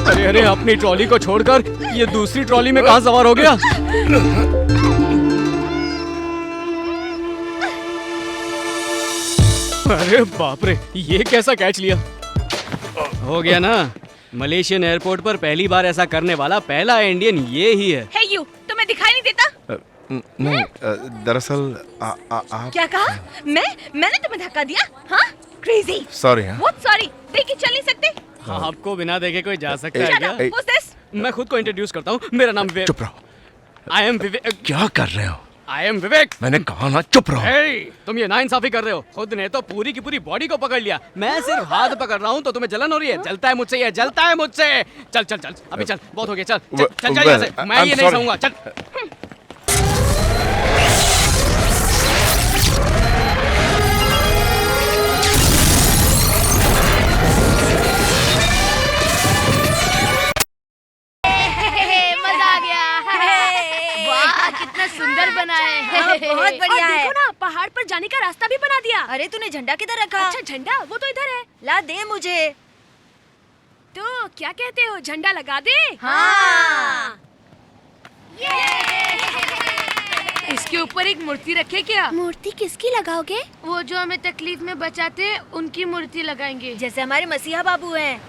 अरे अरे, अपनी ट्रॉली को छोड़कर ये दूसरी ट्रॉली में कहाँ सवार हो गया? अरे बाप रे, ये कैसा कैच लिया? हो गया ना। मलेशियन एयरपोर्ट पर पहली बार ऐसा करने वाला पहला इंडियन ये ही है। Hey you, तुम्हें दिखाई नहीं देता? नहीं, दरअसल आप क्या कहा? मैंने तुम्हें धक्का दिया? हाँ? Crazy. सॉरी। हाँ, What sorry? देख के चल नहीं सकते? हाँ, आपको बिना देखे कोई जा सकता है Shut क्या? up. Who's this? मैं खुद को इंट्रोड्यूस करता हूँ। मेरा नाम विवेक। चुप रहो। आई एम विवेक। क्या कर रहे हो? आई एम विवेक। मैंने कहा ना चुप रहो। Hey, तुम ये नाइंसाफी कर रहे हो। खुद ने तो पूरी की पूरी बॉडी को पकड़ लिया, मैं सिर्फ हाथ पकड़ रहा हूँ तो तुम्हें जलन हो रही है। जलता है मुझसे, ये जलता है मुझसे। चल चल चल, अभी चल, बहुत हो गया, चल चल चल, चल यहाँ से। मैं ये नहीं सहूंगा, चल। मजा आ गया। वाह, कितना सुंदर बना है। हाँ, बहुत बढ़िया है। देखो ना, पहाड़ पर जाने का रास्ता भी बना दिया। अरे तूने झंडा किधर रखा? अच्छा, झंडा वो तो इधर है। ला दे मुझे। तो क्या कहते हो, झंडा लगा दे? हाँ। इसके ऊपर एक मूर्ति रखे क्या? मूर्ति किसकी लगाओगे? वो जो हमें तकलीफ में बचाते हैं, उनकी मूर्ति लगाएंगे। जैसे हमारे मसीहा बाबू हैं।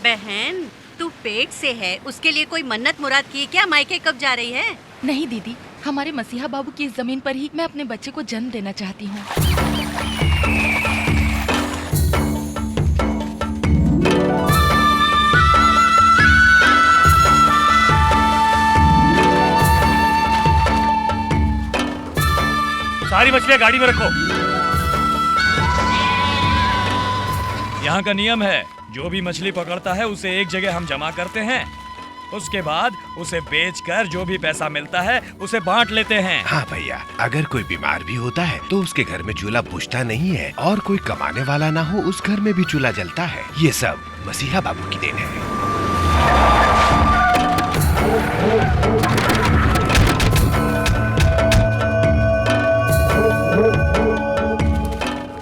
बहन, तू पेट से है, उसके लिए कोई मन्नत मुराद की क्या? मायके कब जा रही है? नहीं दीदी, हमारे मसीहा बाबू की इस जमीन पर ही मैं अपने बच्चे को जन्म देना चाहती हूँ। सारी मछलियाँ गाड़ी में रखो। यहाँ का नियम है, जो भी मछली पकड़ता है उसे एक जगह हम जमा करते हैं, उसके बाद उसे बेचकर जो भी पैसा मिलता है उसे बांट लेते हैं। हाँ भैया, अगर कोई बीमार भी होता है तो उसके घर में चूल्हा बुझता नहीं है, और कोई कमाने वाला ना हो उस घर में भी चूल्हा जलता है। ये सब मसीहा बाबू की देन है।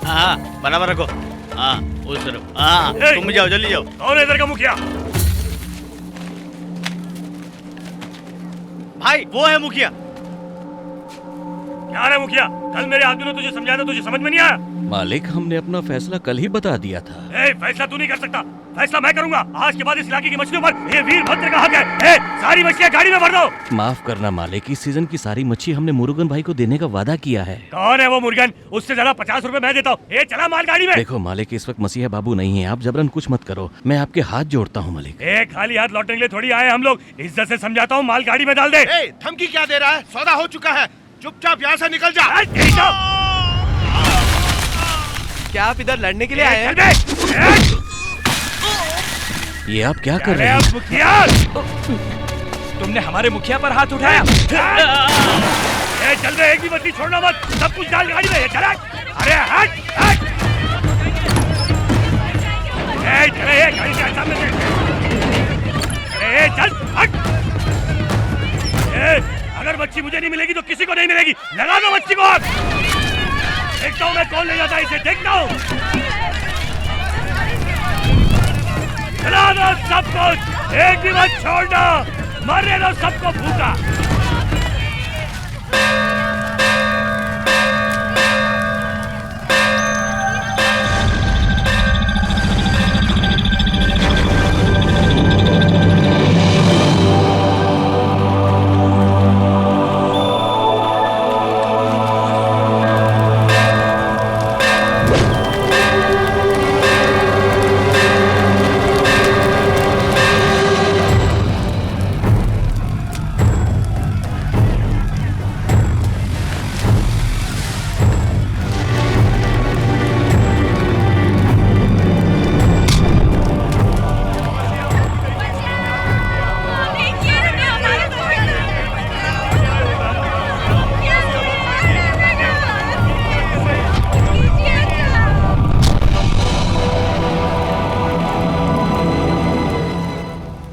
हाँ, बराबर रखो। हाँ, उस तरफ। हाँ, तुम जाओ, जल्दी जाओ। कौन है इधर का मुखिया? भाई, वो है मुखिया। क्या है मुखिया? कल मेरे आदमी ने तुझे समझाया था, तुझे समझ में नहीं आया? मालिक, हमने अपना फैसला कल ही बता दिया था। फैसला तू नहीं कर सकता, फैसला मैं करूंगा। आज के बाद इस इलाके की मछलियों पर ये वीरभद्र का हक है। सारी मछलियाँ गाड़ी में भर दो। माफ करना मालिक, इस सीजन की सारी मच्छी हमने मुरुगन भाई को देने का वादा किया है। कौन है वो मुर्गन? उससे ज्यादा 50 रुपए मैं देता हूँ। चला माल गाड़ी में। देखो मालिक, इस वक्त मसीहा बाबू नहीं है, आप जबरन कुछ मत करो, मैं आपके हाथ जोड़ता हूँ मालिक। खाली हाथ लौटने के लिए थोड़ी आए हम लोग। इज्जत से समझाता हूँ, माल गाड़ी में डाल दे। धमकी क्या दे रहा है? सौदा हो चुका है, चुपचाप यहाँ से निकल जा। क्या आप इधर लड़ने के लिए आए हैं? ये आप क्या कर रहे हैं? मुखिया, तुमने हमारे मुखिया पर हाथ उठाया। चल रहे, एक भी मछली छोड़ना मत, सब कुछ डाल गाड़ी में। चला। अरे हट हट। चले गाड़ी के सामने से। अरे चल हट। अगर मच्छी मुझे नहीं मिलेगी तो किसी को नहीं मिलेगी। लगा दो मच्छी को आग। देखता हूँ मैं कौन ले जाता है इसे, देखता हूँ। चला दो सब कुछ, एक भी मत छोड़ना, मरने दो सबको भूखा।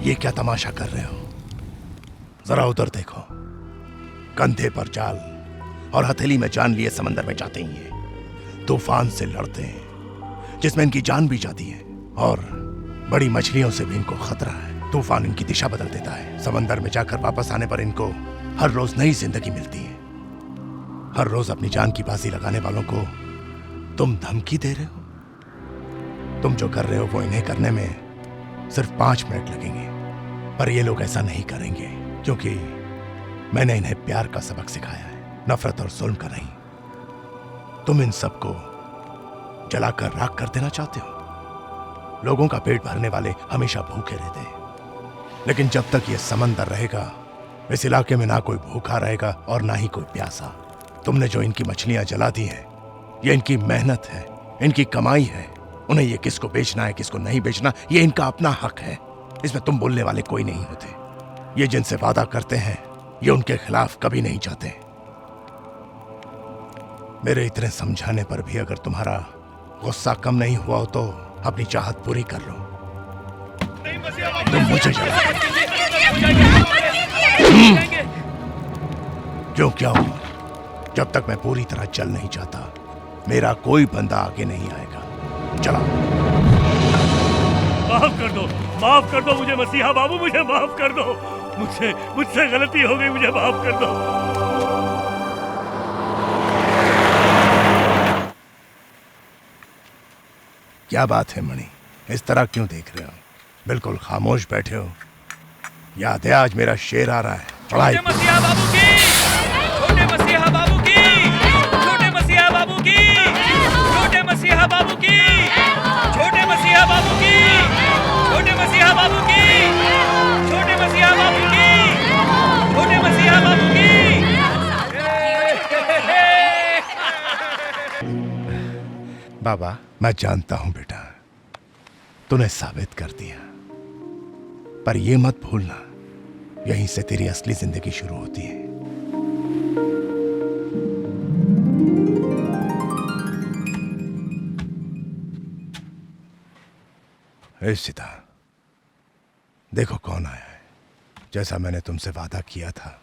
ये क्या तमाशा कर रहे हो? जरा उधर देखो, कंधे पर जाल और हथेली में जान लिए समंदर में जाते ही हैं। तूफान से लड़ते हैं जिसमें इनकी जान भी जाती है, और बड़ी मछलियों से भी इनको खतरा है। तूफान इनकी दिशा बदल देता है। समंदर में जाकर वापस आने पर इनको हर रोज नई जिंदगी मिलती है। हर रोज अपनी जान की बाजी लगाने वालों को तुम धमकी दे रहे हो। तुम जो कर रहे हो वो इन्हें करने में सिर्फ 5 मिनट लगेंगे, पर ये लोग ऐसा नहीं करेंगे, क्योंकि मैंने इन्हें प्यार का सबक सिखाया है, नफरत और जुल्म का नहीं। तुम इन सबको जलाकर राख कर देना चाहते हो। लोगों का पेट भरने वाले हमेशा भूखे रहते हैं, लेकिन जब तक ये समंदर रहेगा, इस इलाके में ना कोई भूखा रहेगा और ना ही कोई प्यासा। तुमने जो इनकी मछलियां जला दी हैं, ये इनकी मेहनत है, इनकी कमाई है। उन्हें ये किसको बेचना है, किसको नहीं बेचना, ये इनका अपना हक है। इसमें तुम बोलने वाले कोई नहीं होते। ये जिनसे वादा करते हैं, ये उनके खिलाफ कभी नहीं जाते। मेरे इतने समझाने पर भी अगर तुम्हारा गुस्सा कम नहीं हुआ हो तो अपनी चाहत पूरी कर लो। तुम मुझे क्यों क्या हुआ? जब तक मैं पूरी तरह चल नहीं जाता, मेरा कोई बंदा आगे नहीं आएगा। चला। माफ कर दो मुझे मसीहा बाबू, मुझे माफ कर दो। मुझसे गलती हो गई, मुझे माफ कर दो। क्या बात है मणि, इस तरह क्यों देख रहे हो? बिल्कुल खामोश बैठे हो। याद है आज मेरा शेर आ रहा है। छोटे मसीहा बाबू की, छोटे मसीहा बाबू की, छोटे मसीहा बाबू की, छोटे मसीहा बाबू की, छोटे मसीहा बाबू की, छोटे मसीहा बाबू की, छोटे मसीहा बाबू की, छोटे मसीहा बाबू की। बाबा, मैं जानता हूं बेटा, तूने साबित कर दिया, पर यह मत भूलना, यहीं से तेरी असली जिंदगी शुरू होती है। ए सीता, देखो कौन आया है। जैसा मैंने तुमसे वादा किया था,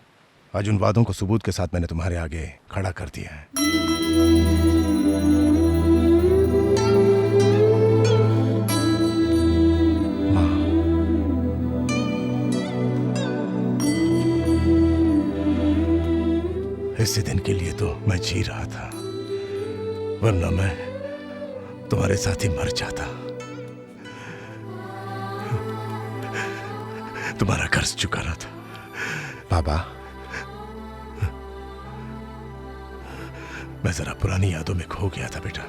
आज उन वादों को सबूत के साथ मैंने तुम्हारे आगे खड़ा कर दिया है। इसी दिन के लिए तो मैं जी रहा था, वरना मैं तुम्हारे साथ ही मर जाता। तुम्हारा कर्ज चुकाना था। बाबा, मैं जरा पुरानी यादों में खो गया था बेटा।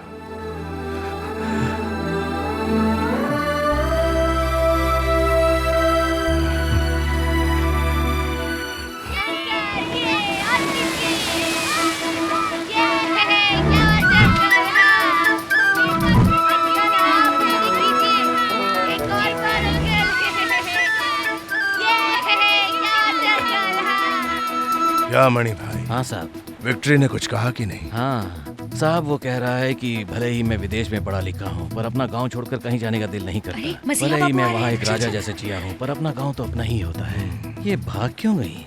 क्या मणि भाई? हाँ साहब। विक्ट्री ने कुछ कहा कि नहीं? हाँ साहब, वो कह रहा है कि भले ही मैं विदेश में पढ़ा लिखा हूँ, पर अपना गांव छोड़कर कहीं जाने का दिल नहीं करता। भले ही मैं वहाँ एक राजा जैसे जिया हूँ, पर अपना गांव तो अपना ही होता है। ये भाग क्यों गई?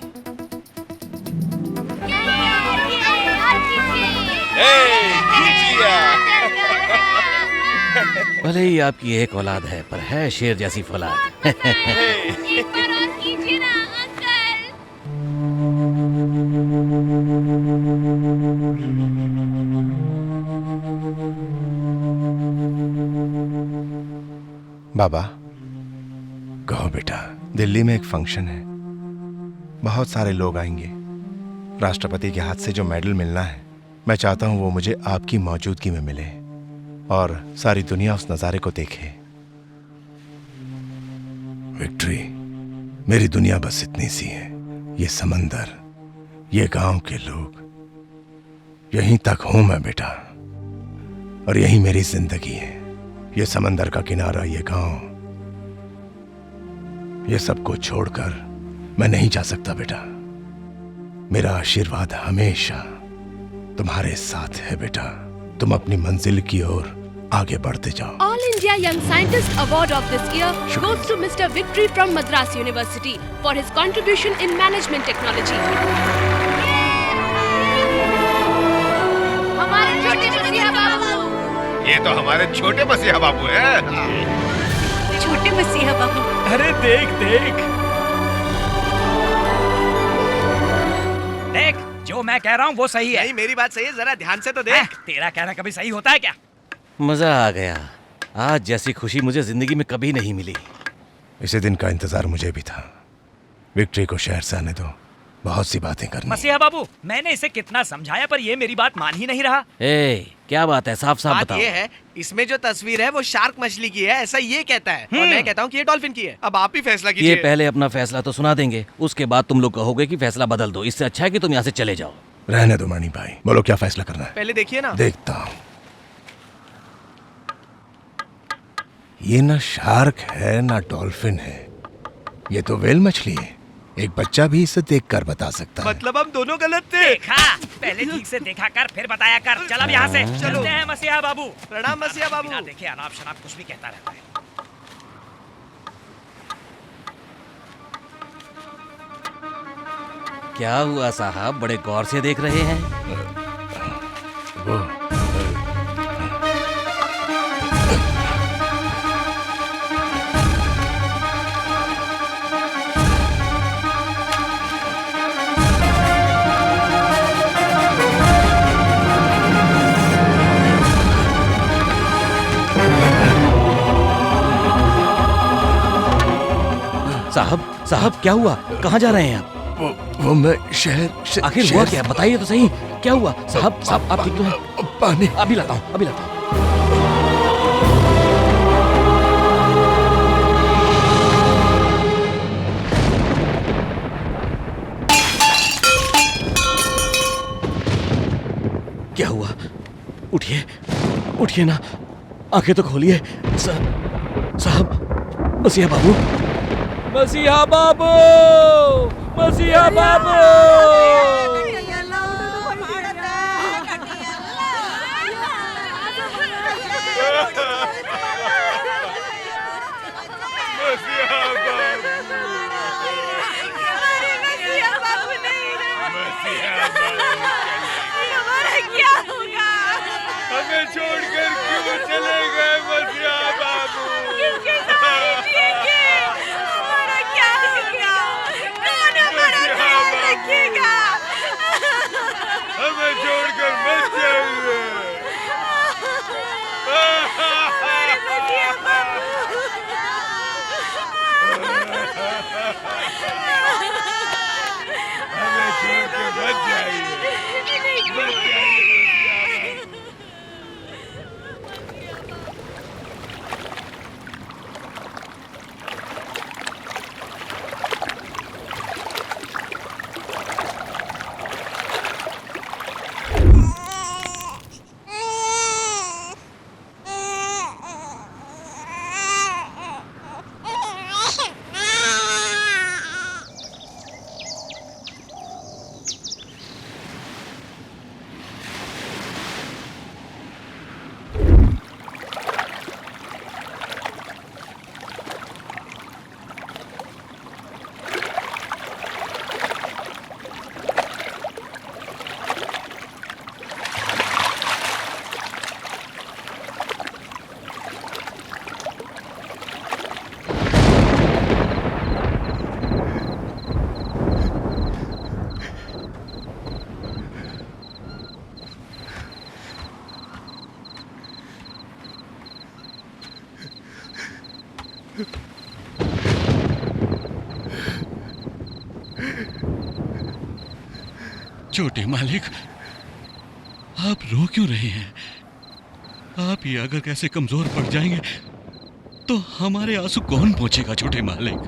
भले ही आपकी एक औलाद है, पर है शेर जैसी फौलाद। एक बार और कीजिए ना अंकल। बाबा, कहो बेटा, दिल्ली में एक फंक्शन है, बहुत सारे लोग आएंगे। राष्ट्रपति के हाथ से जो मेडल मिलना है, मैं चाहता हूं वो मुझे आपकी मौजूदगी में मिले और सारी दुनिया उस नजारे को देखे। विक्ट्री, मेरी दुनिया बस इतनी सी है। ये समंदर, ये गांव के लोग, यहीं तक हूं मैं बेटा, और यही मेरी जिंदगी है। ये समंदर का किनारा, ये गांव, ये सब को छोड़कर मैं नहीं जा सकता बेटा। मेरा आशीर्वाद हमेशा तुम्हारे साथ है बेटा। तुम अपनी मंजिल की ओर आगे बढ़ते जाओ। All India Young Scientist Award of this year goes to Mr. Victory from Madras University for his contribution in management technology. हमारे छोटे मसीहा बाबू ये तो हमारे छोटे मसीहा बाबू हैं। छोटे मसीहा बाबू। अरे देख देख देख, जो मैं कह रहा हूँ वो सही है। नहीं, मेरी बात सही है, जरा ध्यान से तो देख। तेरा कहना कभी सही होता है क्या? मजा आ गया। आज जैसी खुशी मुझे जिंदगी में कभी नहीं मिली। इसी दिन का इंतजार मुझे भी था। विक्ट्री को शहर से आने दो, बहुत सी बातें करनी। मसीहा बाबू, मैंने इसे कितना समझाया पर ये मेरी बात मान ही नहीं रहा। ए, क्या बात है? साफ साफ बात बताओ। ये है, इसमें जो तस्वीर है वो शार्क मछली की है, ऐसा ये कहता है, और मैं कहता हूँ कि ये डॉल्फिन की है। अब आप ही फैसला कीजिए। ये पहले अपना फैसला तो सुना देंगे, उसके बाद तुम लोग कहोगे कि फैसला बदल दो। इससे अच्छा है कि तुम यहाँ से चले जाओ। रहने दो मानी भाई, बोलो क्या फैसला करना है। पहले देखिए ना। देखता हूँ। ये ना शार्क है ना डॉल्फिन है, ये तो व्हेल मछली है। एक बच्चा भी इसे देखकर बता सकता है। मतलब हम दोनों गलत थे। देखा, पहले ठीक से देखा कर, फिर बताया कर। चल अब यहाँ से चलते हैं मसीहा बाबू। प्रणाम मसीहा बाबू। बिना देखे अनाप शनाप कुछ भी कहता रहता है। क्या हुआ साहब, बड़े गौर से देख रहे हैं? वो साहब क्या हुआ? कहाँ जा रहे हैं आप? वो मैं शहर आखिर हुआ क्या? बताइए तो सही, क्या हुआ? साहब आप ठीक तो हैं? पानी अभी लाता हूँ, अभी लाता हूँ। क्या हुआ? उठिए, उठिए ना, आंखें तो खोलिए। साहब, मसीहा बाबू, मसीहा बाबू, मसीहा बाबू। हमें छोड़कर क्यों चले गए मसीहा बाबू? किसके साथ जिएंगे? हमारा क्या हो गया? कौन हमारा ख्याल रखेगा? हमें छोड़कर मत जाइए। हमारे मसीहा बाबू। हमें छोड़कर मत जाइए, मत जाइए। छोटे मालिक, आप रो क्यों रहे हैं? आप ये अगर कैसे कमजोर पड़ जाएंगे तो हमारे आंसू कौन पहुंचेगा? छोटे मालिक,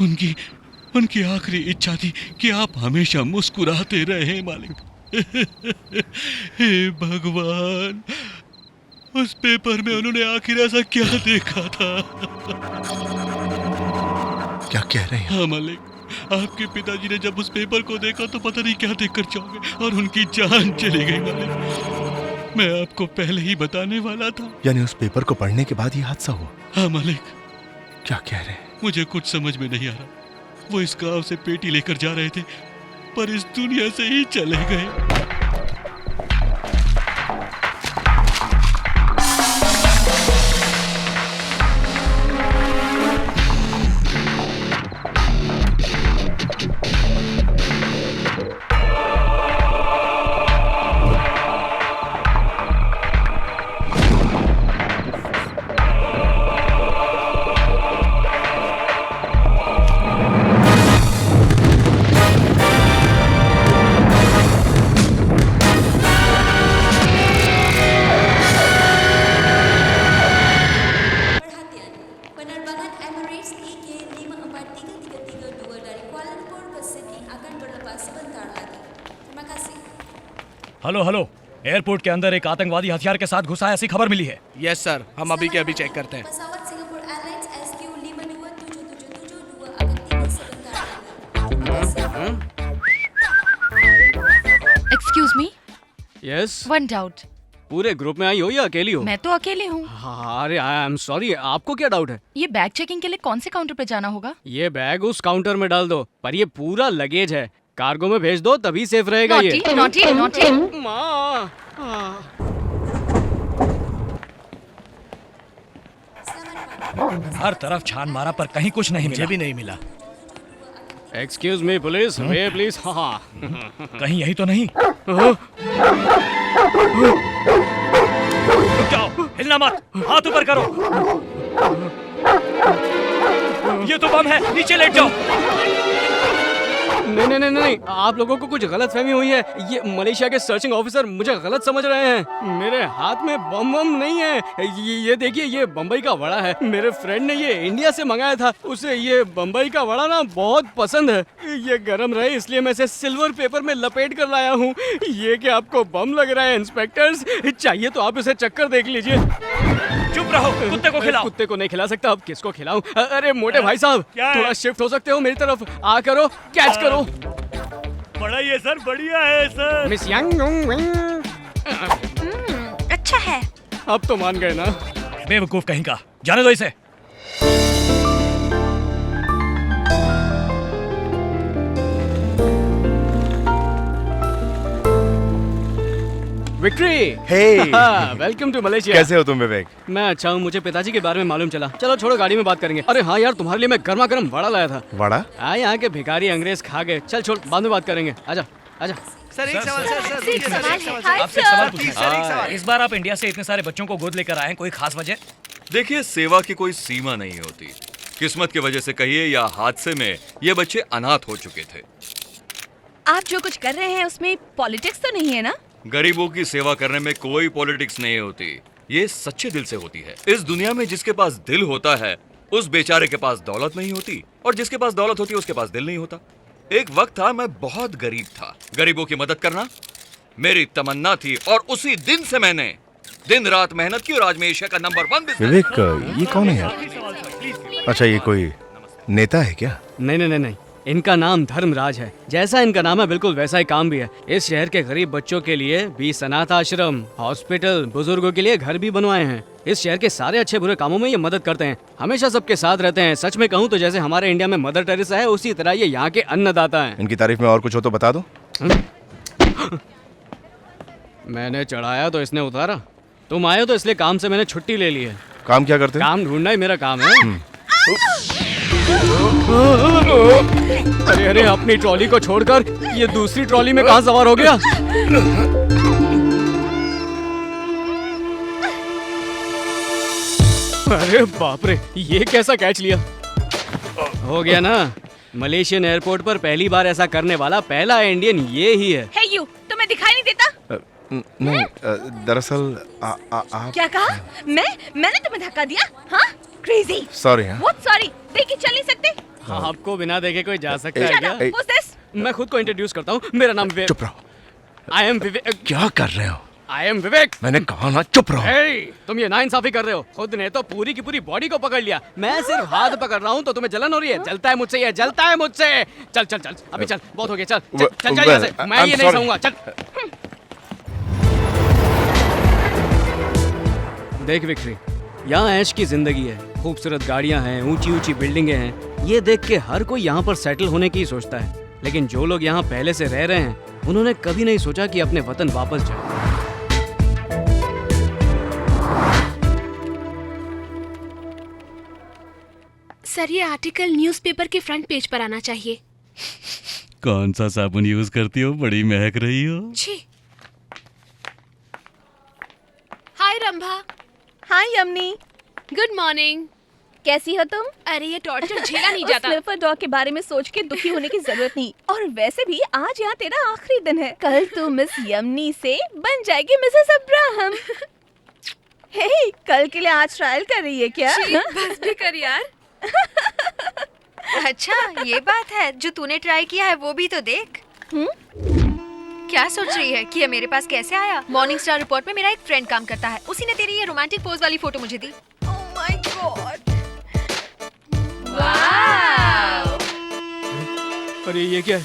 उनकी आखिरी इच्छा थी कि आप हमेशा मुस्कुराते रहे मालिक। हे भगवान, उस पेपर में उन्होंने आखिर ऐसा क्या देखा था? क्या कह रहे हैं? हाँ मालिक, आपके पिताजी ने जब उस पेपर को देखा तो पता नहीं क्या देखकर जाओगे और उनकी जान चली गई मालिक। मैं आपको पहले ही बताने वाला था। यानी उस पेपर को पढ़ने के बाद ये हादसा हुआ? हाँ मालिक। क्या कह रहे हैं? मुझे कुछ समझ में नहीं आ रहा। वो इस गांव से पेटी लेकर जा रहे थे पर इस दुनिया से ही चले गए। हेलो हेलो, एयरपोर्ट के अंदर एक आतंकवादी हथियार के साथ घुसा है, ऐसी खबर मिली है। यस सर, हम अभी के अभी चेक करते हैं। Excuse me, yes, one doubt. पूरे ग्रुप में आई हो या अकेली हो? मैं तो अकेले हूँ। हाँ, अरे आई एम सॉरी, आपको क्या डाउट है? ये बैग चेकिंग के लिए कौन से काउंटर पे जाना होगा? ये बैग उस काउंटर में डाल दो, पर ये पूरा लगेज है, कार्गो में भेज दो तभी सेफ रहेगा। ये नॉटी नॉटी। माँ, हर तरफ छान मारा पर कहीं कुछ नहीं मिला। मुझे भी नहीं मिला। Excuse me police, way please. हाँ, कहीं यही तो नहीं। रुक जाओ, हिलना मत, हाथ ऊपर करो। ये तो बम है, नीचे लेट जाओ। नहीं नहीं नहीं नहीं, आप लोगों को कुछ गलत फहमी हुई है। ये मलेशिया के सर्चिंग ऑफिसर मुझे गलत समझ रहे हैं। मेरे हाथ में बम बम नहीं है। ये देखिए, ये बम्बई का वड़ा है। मेरे फ्रेंड ने ये इंडिया से मंगाया था, उसे ये बम्बई का वड़ा ना बहुत पसंद है। ये गर्म रहे इसलिए मैं इसे सिल्वर पेपर में लपेट कर लाया हूँ। ये कि आपको बम लग रहा है इंस्पेक्टर्स? चाहिए तो आप इसे चक्कर देख लीजिए। चुप रहो, कुत्ते को खिलाओ। कुत्ते को नहीं खिला सकता, अब किसको खिलाऊं? अरे मोटे भाई साहब, थोड़ा शिफ्ट हो सकते हो मेरी तरफ? आ करो, कैच करो। बड़ा ये सर, बढ़िया है सर। मिस यंग, अच्छा है। अब तो मान गए ना? बेवकूफ कहीं का, जाने दो इसे। Victory, hey, welcome to Malaysia. कैसे हो तुम विवेक? मैं अच्छा हूँ, मुझे पिताजी के बारे में मालूम चला। चलो छोड़ो, गाड़ी में बात करेंगे। अरे हाँ यार, तुम्हारे लिए मैं गर्मा गर्म वड़ा लाया था। वड़ा? यहाँ के भिखारी अंग्रेज खा गए। चल छोड़, बाद में बात करेंगे। आजा आजा। सर एक सवाल, सर आपसे एक सवाल पूछना है। इस बार आप इंडिया से इतने सारे बच्चों को गोद लेकर आए हैं, कोई खास वजह? देखिए, सेवा की कोई सीमा नहीं होती। किस्मत की वजह से कहिए या हादसे में ये बच्चे अनाथ हो चुके थे। आप जो कुछ कर रहे हैं उसमें पॉलिटिक्स तो नहीं है ना? गरीबों की सेवा करने में कोई पॉलिटिक्स नहीं होती, ये सच्चे दिल से होती है। इस दुनिया में जिसके पास दिल होता है उस बेचारे के पास दौलत नहीं होती, और जिसके पास दौलत होती है उसके पास दिल नहीं होता। एक वक्त था, मैं बहुत गरीब था। गरीबों की मदद करना मेरी तमन्ना थी, और उसी दिन से मैंने दिन रात मेहनत की और आज मैं एशिया का नंबर 1 बिजनेस। विवेक, ये कौन है यार? अच्छा, ये कोई नेता है क्या? नहीं नहीं नहीं नहीं, इनका नाम धर्मराज है। जैसा इनका नाम है बिल्कुल वैसा ही काम भी है। इस शहर के गरीब बच्चों के लिए 20 अनाथ आश्रम, हॉस्पिटल, बुजुर्गों के लिए घर भी बनवाए हैं। इस शहर के सारे अच्छे बुरे कामों में ये मदद करते हैं, हमेशा सबके साथ रहते हैं। सच में कहूँ तो जैसे हमारे इंडिया में मदर टेरेसा है, उसी तरह ये यहाँ के अन्नदाता हैं। इनकी तारीफ में और कुछ हो तो बता दो। मैंने चढ़ाया तो इसने उतारा। तुम आए हो तो इसलिए काम से मैंने छुट्टी ले ली है। काम क्या करते हैं? काम ढूंढना ही मेरा काम है। अरे अरे, अपनी ट्रॉली को छोड़कर ये दूसरी ट्रॉली में कहाँ सवार हो गया? अरे बाप रे, ये कैसा कैच लिया? हो गया ना? मलेशियन एयरपोर्ट पर पहली बार ऐसा करने वाला पहला इंडियन ये ही है। Hey you, तुम्हें दिखाई नहीं देता? नहीं, दरअसल आप। क्या कहा? मैंने तुम्हें धक्का दिया? हाँ? Crazy. सॉरी। हाँ, What sorry? देख के चल नहीं सकते? हाँ, आपको बिना देखे कोई जा सकता है Shut क्या? up. Who's this? मैं खुद को इंट्रोड्यूस करता हूँ, मेरा नाम विवेक। चुप रहो। आई एम विवेक। क्या कर रहे हो? आई एम विवेक। मैंने कहा ना, चुप रहो। Hey, तुम ये नाइंसाफी कर रहे हो। खुद ने तो पूरी की पूरी बॉडी को पकड़ लिया, मैं सिर्फ हाथ पकड़ रहा हूँ। तो तुम्हें जलन हो रही है? जलता है मुझसे, ये जलता है मुझसे। चल चल चल, अभी चल, बहुत हो गया। चल चल चल, चल यहाँ से। मैं ये नहीं सहूंगा। चल। देख विक्ट्री, यहाँ ऐश की जिंदगी है, खूबसूरत गाड़ियाँ हैं, ऊंची ऊंची बिल्डिंगें हैं। ये देख के हर कोई यहाँ पर सेटल होने की सोचता है, लेकिन जो लोग यहाँ पहले से रह रहे हैं उन्होंने कभी नहीं सोचा कि अपने वतन वापस जाए। सर, ये आर्टिकल न्यूज़पेपर के फ्रंट पेज पर आना चाहिए। कौन सा साबुन यूज करती हो? बड़ी महक रही हो। छी। Hi Rambha. Hi Yamini. Good morning. कैसी हो तुम? अरे ये टॉर्चर झेला नहीं जाता। स्लिपर डॉग के बारे में सोच के दुखी होने की जरूरत नहीं। और वैसे भी आज यहाँ तेरा आखिरी दिन है। कल तू मिस यमनी से बन जाएगी मिसेस अब्राहम। हे, कल के लिए आज ट्रायल कर रही है क्या? बस भी कर यार। अच्छा, ये बात है। जो तूने ट्राई किया है वो भी तो देख। क्या सोच रही है कि ये मेरे पास कैसे आया? मॉर्निंग स्टार रिपोर्ट में मेरा एक फ्रेंड काम करता है, उसी ने तेरी ये रोमांटिक पोज वाली फोटो मुझे दी। ओह माय गॉड, वाव! अरे ये क्या है?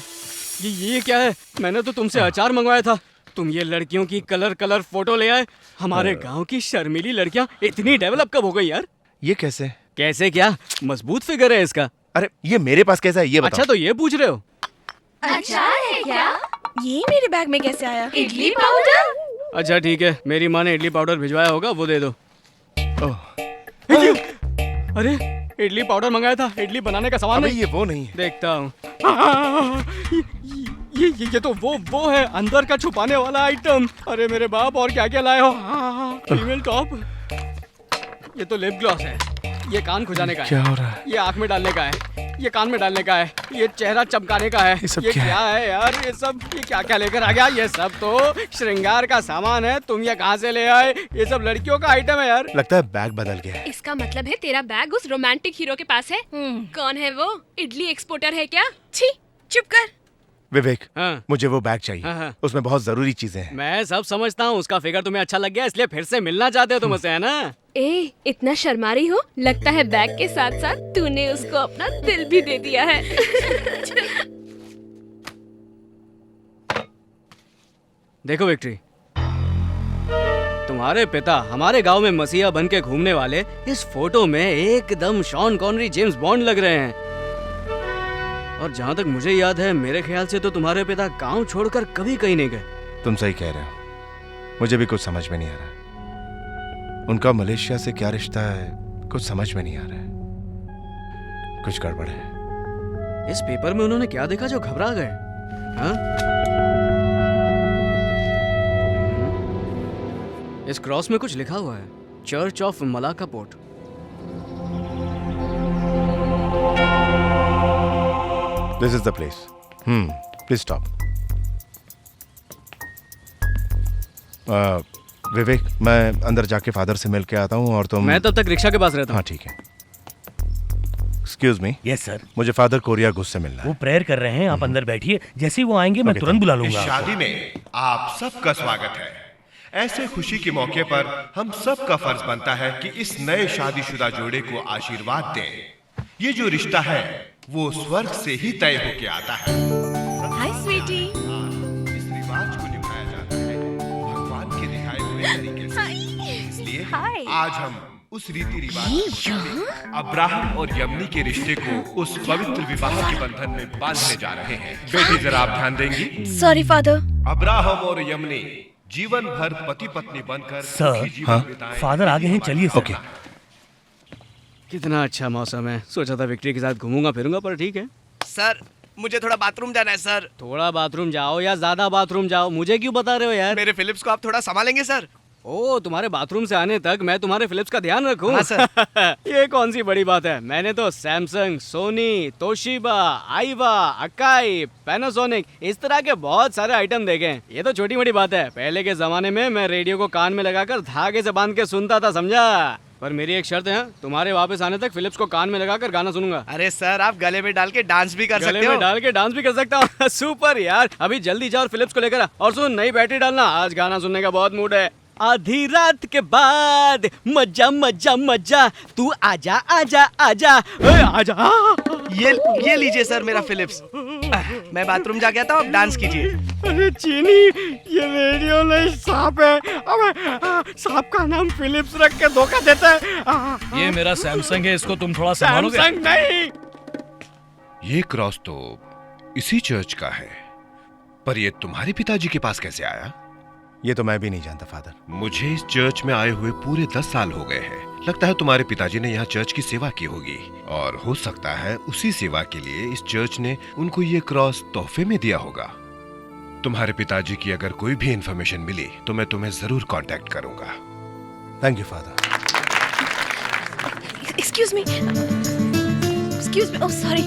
ये क्या है? मैंने तो तुमसे अचार मंगवाया था, तुम ये लड़कियों की कलर फोटो ले आए। हमारे गांव की शर्मीली लड़कियां इतनी डेवलप कब हो गई यार? ये कैसे? कैसे क्या? मजबूत फिगर है इसका। अरे ये मेरे पास कैसा है ये बताओ। अच्छा तो ये पूछ रहे हो? अचार है क्या? ये मेरे बैग में कैसे आया? इडली पाउडर? अच्छा ठीक है, मेरी माँ ने इडली पाउडर भिजवाया होगा, वो दे दो। अरे इडली पाउडर मंगाया था, इडली बनाने का सामान नहीं। ये वो नहीं है। देखता हूँ। ये तो वो है अंदर का छुपाने वाला आइटम। अरे मेरे बाप, और क्या क्या लाए हो? फीमेल टॉप, ये तो लिप ग्लॉस है, ये कान खुजाने का है, क्या हो रहा है? ये आँख में डालने का है, ये कान में डालने का है, ये चेहरा चमकाने का है। ये क्या है यार? ये सब ये क्या क्या लेकर आ गया? ये सब तो श्रृंगार का सामान है, तुम ये कहाँ से ले आए? ये सब लड़कियों का आइटम है यार। लगता है बैग बदल गया है। इसका मतलब है तेरा बैग उस रोमांटिक हीरो के पास है। कौन है वो? इडली एक्सपोर्टर है क्या? छी, चुप कर। विवेक, हाँ। मुझे वो बैग चाहिए। हाँ। उसमें बहुत जरूरी चीजें हैं। मैं सब समझता हूँ, उसका फिगर तुम्हें अच्छा लग गया इसलिए फिर से मिलना चाहते हो तुम उससे, है ना? ए, इतना शर्मा रही हो? लगता है बैग के साथ साथ तूने उसको अपना दिल भी दे दिया है। देखो विक्ट्री, तुम्हारे पिता हमारे गांव में मसीहा बन के घूमने वाले इस फोटो में एकदम शॉन कॉनरी जेम्स बॉन्ड लग रहे हैं। और जहाँ तक मुझे याद है, मेरे ख्याल से तो तुम्हारे पिता गांव छोड़कर कभी कहीं नहीं गए। तुम सही कह रहे हो, मुझे भी कुछ समझ में नहीं आ रहा। उनका मलेशिया से क्या रिश्ता है, कुछ समझ में नहीं आ रहा है। कुछ गड़बड़ है। इस पेपर में उन्होंने क्या देखा जो घबरा गए? हाँ? इस क्रॉस में कुछ लिखा हुआ है, church of Malacca port. This is the place. Please stop. विवेक, मैं अंदर जाके फादर से मिल के आता हूँ और तुम। मैं तब तक रिक्शा के पास रहता हूँ। हाँ ठीक है। Excuse me. Yes sir. मुझे फादर कोरिया घुस से मिलना है। वो प्रेयर कर रहे हैं, आप अंदर बैठिए, जैसे ही वो आएंगे मैं तुरंत बुला लूंगा। इस शादी में आप सबका स्वागत है। ऐसे खुशी के मौके पर हम सबका फर्ज बनता है कि इस नए शादीशुदा जोड़े को आशीर्वाद दें। ये जो रिश्ता है वो स्वर्ग से ही तय होके आता है। हाय स्वीटी। इस रिवाज को निभाया जाता है भगवान के दिखाए हुए तरीके से। इसलिए आज हम उस रीति रिवाज अब्राहम और यमनी के रिश्ते को उस पवित्र विवाह के बंधन में बांधने जा रहे हैं। बेटी जरा आप ध्यान देंगी? Sorry father. अब्राहम और यमनी जीवन भर पति पत्नी बनकर सर, फादर आगे हैं, चलिए। ओके। कितना अच्छा मौसम है, सोचा था विक्ट्री के साथ घूमूंगा फिरूंगा, पर ठीक है। सर, मुझे थोड़ा बाथरूम जाना है सर। थोड़ा बाथरूम जाओ या ज्यादा बाथरूम जाओ, मुझे क्यों बता रहे हो यार? मेरे फिलिप्स को आप थोड़ा संभालेंगे सर? ओ, तुम्हारे बाथरूम से आने तक मैं तुम्हारे फिलिप्स का ध्यान रखूं? हाँ सर। ये कौन सी बड़ी बात है? मैंने तो Samsung, Sony, Toshiba, Aiwa, Akai, Panasonic, इस तरह के बहुत सारे आइटम देखे हैं। ये तो छोटी मोटी बात है। पहले के जमाने में मैं रेडियो को कान में लगाकर धागे से बांध के सुनता था, समझा? पर मेरी एक शर्त है, तुम्हारे वापस आने तक फिलिप्स को कान में लगाकर गाना सुनूंगा। अरे सर, आप गले में डाल के डांस भी कर सकते हो। गले में डाल के डांस भी कर सकता हूँ। सुपर यार, अभी जल्दी जाओ और फिलिप्स को लेकर आ। और सुन, नई बैटरी डालना, आज गाना सुनने का बहुत मूड है। आधी रात के बाद मजा मजा मजा, तू आजा आजा आजा आजा। ये लीजिए सर मेरा फिलिप्स। मैं बाथरूम जा गया था, आप डांस कीजिए। अरे चीनी, ये रेडियो नहीं सांप है। अबे सांप का नाम फिलिप्स रख के धोखा देता है। ये मेरा सैमसंग है, इसको तुम थोड़ा संभालोगे? सैमसंग नहीं। ये क्रॉस तो इसी चर्च का है, पर ये तुम्हारे पिताजी के पास कैसे आया? ये तो मैं भी नहीं जानता फादर। मुझे इस चर्च में आए हुए पूरे 10 साल हो गए हैं। लगता है तुम्हारे पिताजी ने यहाँ चर्च की सेवा की होगी, और हो सकता है उसी सेवा के लिए इस चर्च ने उनको ये क्रॉस तोहफे में दिया होगा। तुम्हारे पिताजी की अगर कोई भी इंफॉर्मेशन मिली तो मैं तुम्हें जरूर कांटेक्ट करूंगा। Thank you father. Excuse me, oh sorry.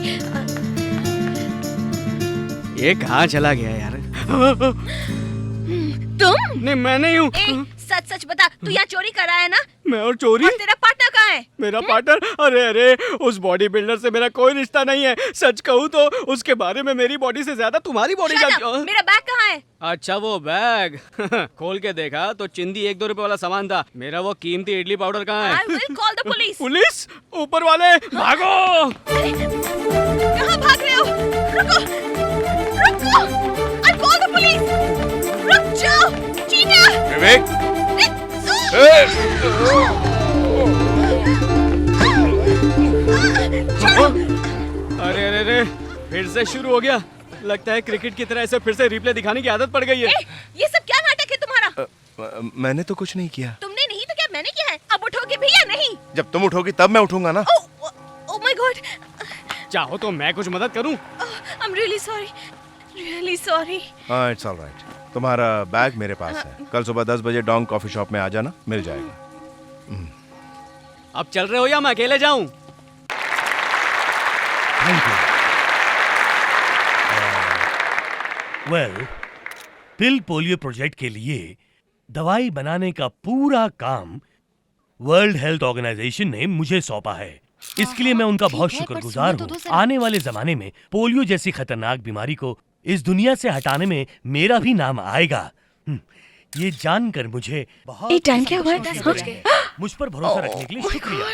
ये कहाँ चला गया यार? तुम? नहीं, मैं नहीं हूँ। सच सच बता, तू यहाँ चोरी कर रहा है ना? मैं और चोरी? और तेरा पार्टनर कहाँ कहाँ है? मेरा पार्टनर? अरे अरे, उस बॉडी बिल्डर से मेरा कोई रिश्ता नहीं है। सच कहूँ तो उसके बारे में मेरी बॉडी से ज्यादा तुम्हारी बॉडी Shut जानती up! हूँ। मेरा बैग कहाँ है? अच्छा वो बैग खोल के देखा तो चिंदी 1-2 रुपए वाला सामान था। मेरा वो कीमती इडली पाउडर कहाँ है? I will call the police. Police? ऊपर वाले भागो! कहाँ भाग रहे हो? रुको! रुको! I'll call the police. रुक जाओ! चीटा! विवेक! अरे अरे अरे, फिर से शुरू हो गया। लगता है क्रिकेट की तरह ऐसे फिर से रिप्ले दिखाने की आदत पड़ गई है। ये सब क्या नाटक है तुम्हारा? मैंने तो कुछ नहीं किया। तुमने नहीं तो क्या मैंने किया है? अब उठोगे भी या नहीं? जब तुम उठोगी तब मैं उठूंगा ना। Oh my God! चाहो तो मैं कुछ मदद करूं? I'm really sorry. Really sorry. हाँ, इट्स ऑल राइट। तुम्हारा बैग मेरे पास है। कल सुबह 10 बजे डोंग कॉफी शॉप में आ जाना, मिल जाएगा। अब चल रहे हो या मैं अकेले जाऊं? वेल, पिल पोलियो प्रोजेक्ट के लिए दवाई बनाने का पूरा काम वर्ल्ड हेल्थ ऑर्गेनाइजेशन ने मुझे सौंपा है। इसके लिए मैं उनका बहुत शुक्रगुजार हूँ। आने वाले जमाने में पोलियो जैसी खतरनाक बीमारी को इस दुनिया से हटाने में मेरा भी नाम आएगा। ये जानकर मुझे बहुत टाइम क्या हुआ है? मुझ पर भरोसा रखने के लिए शुक्रिया।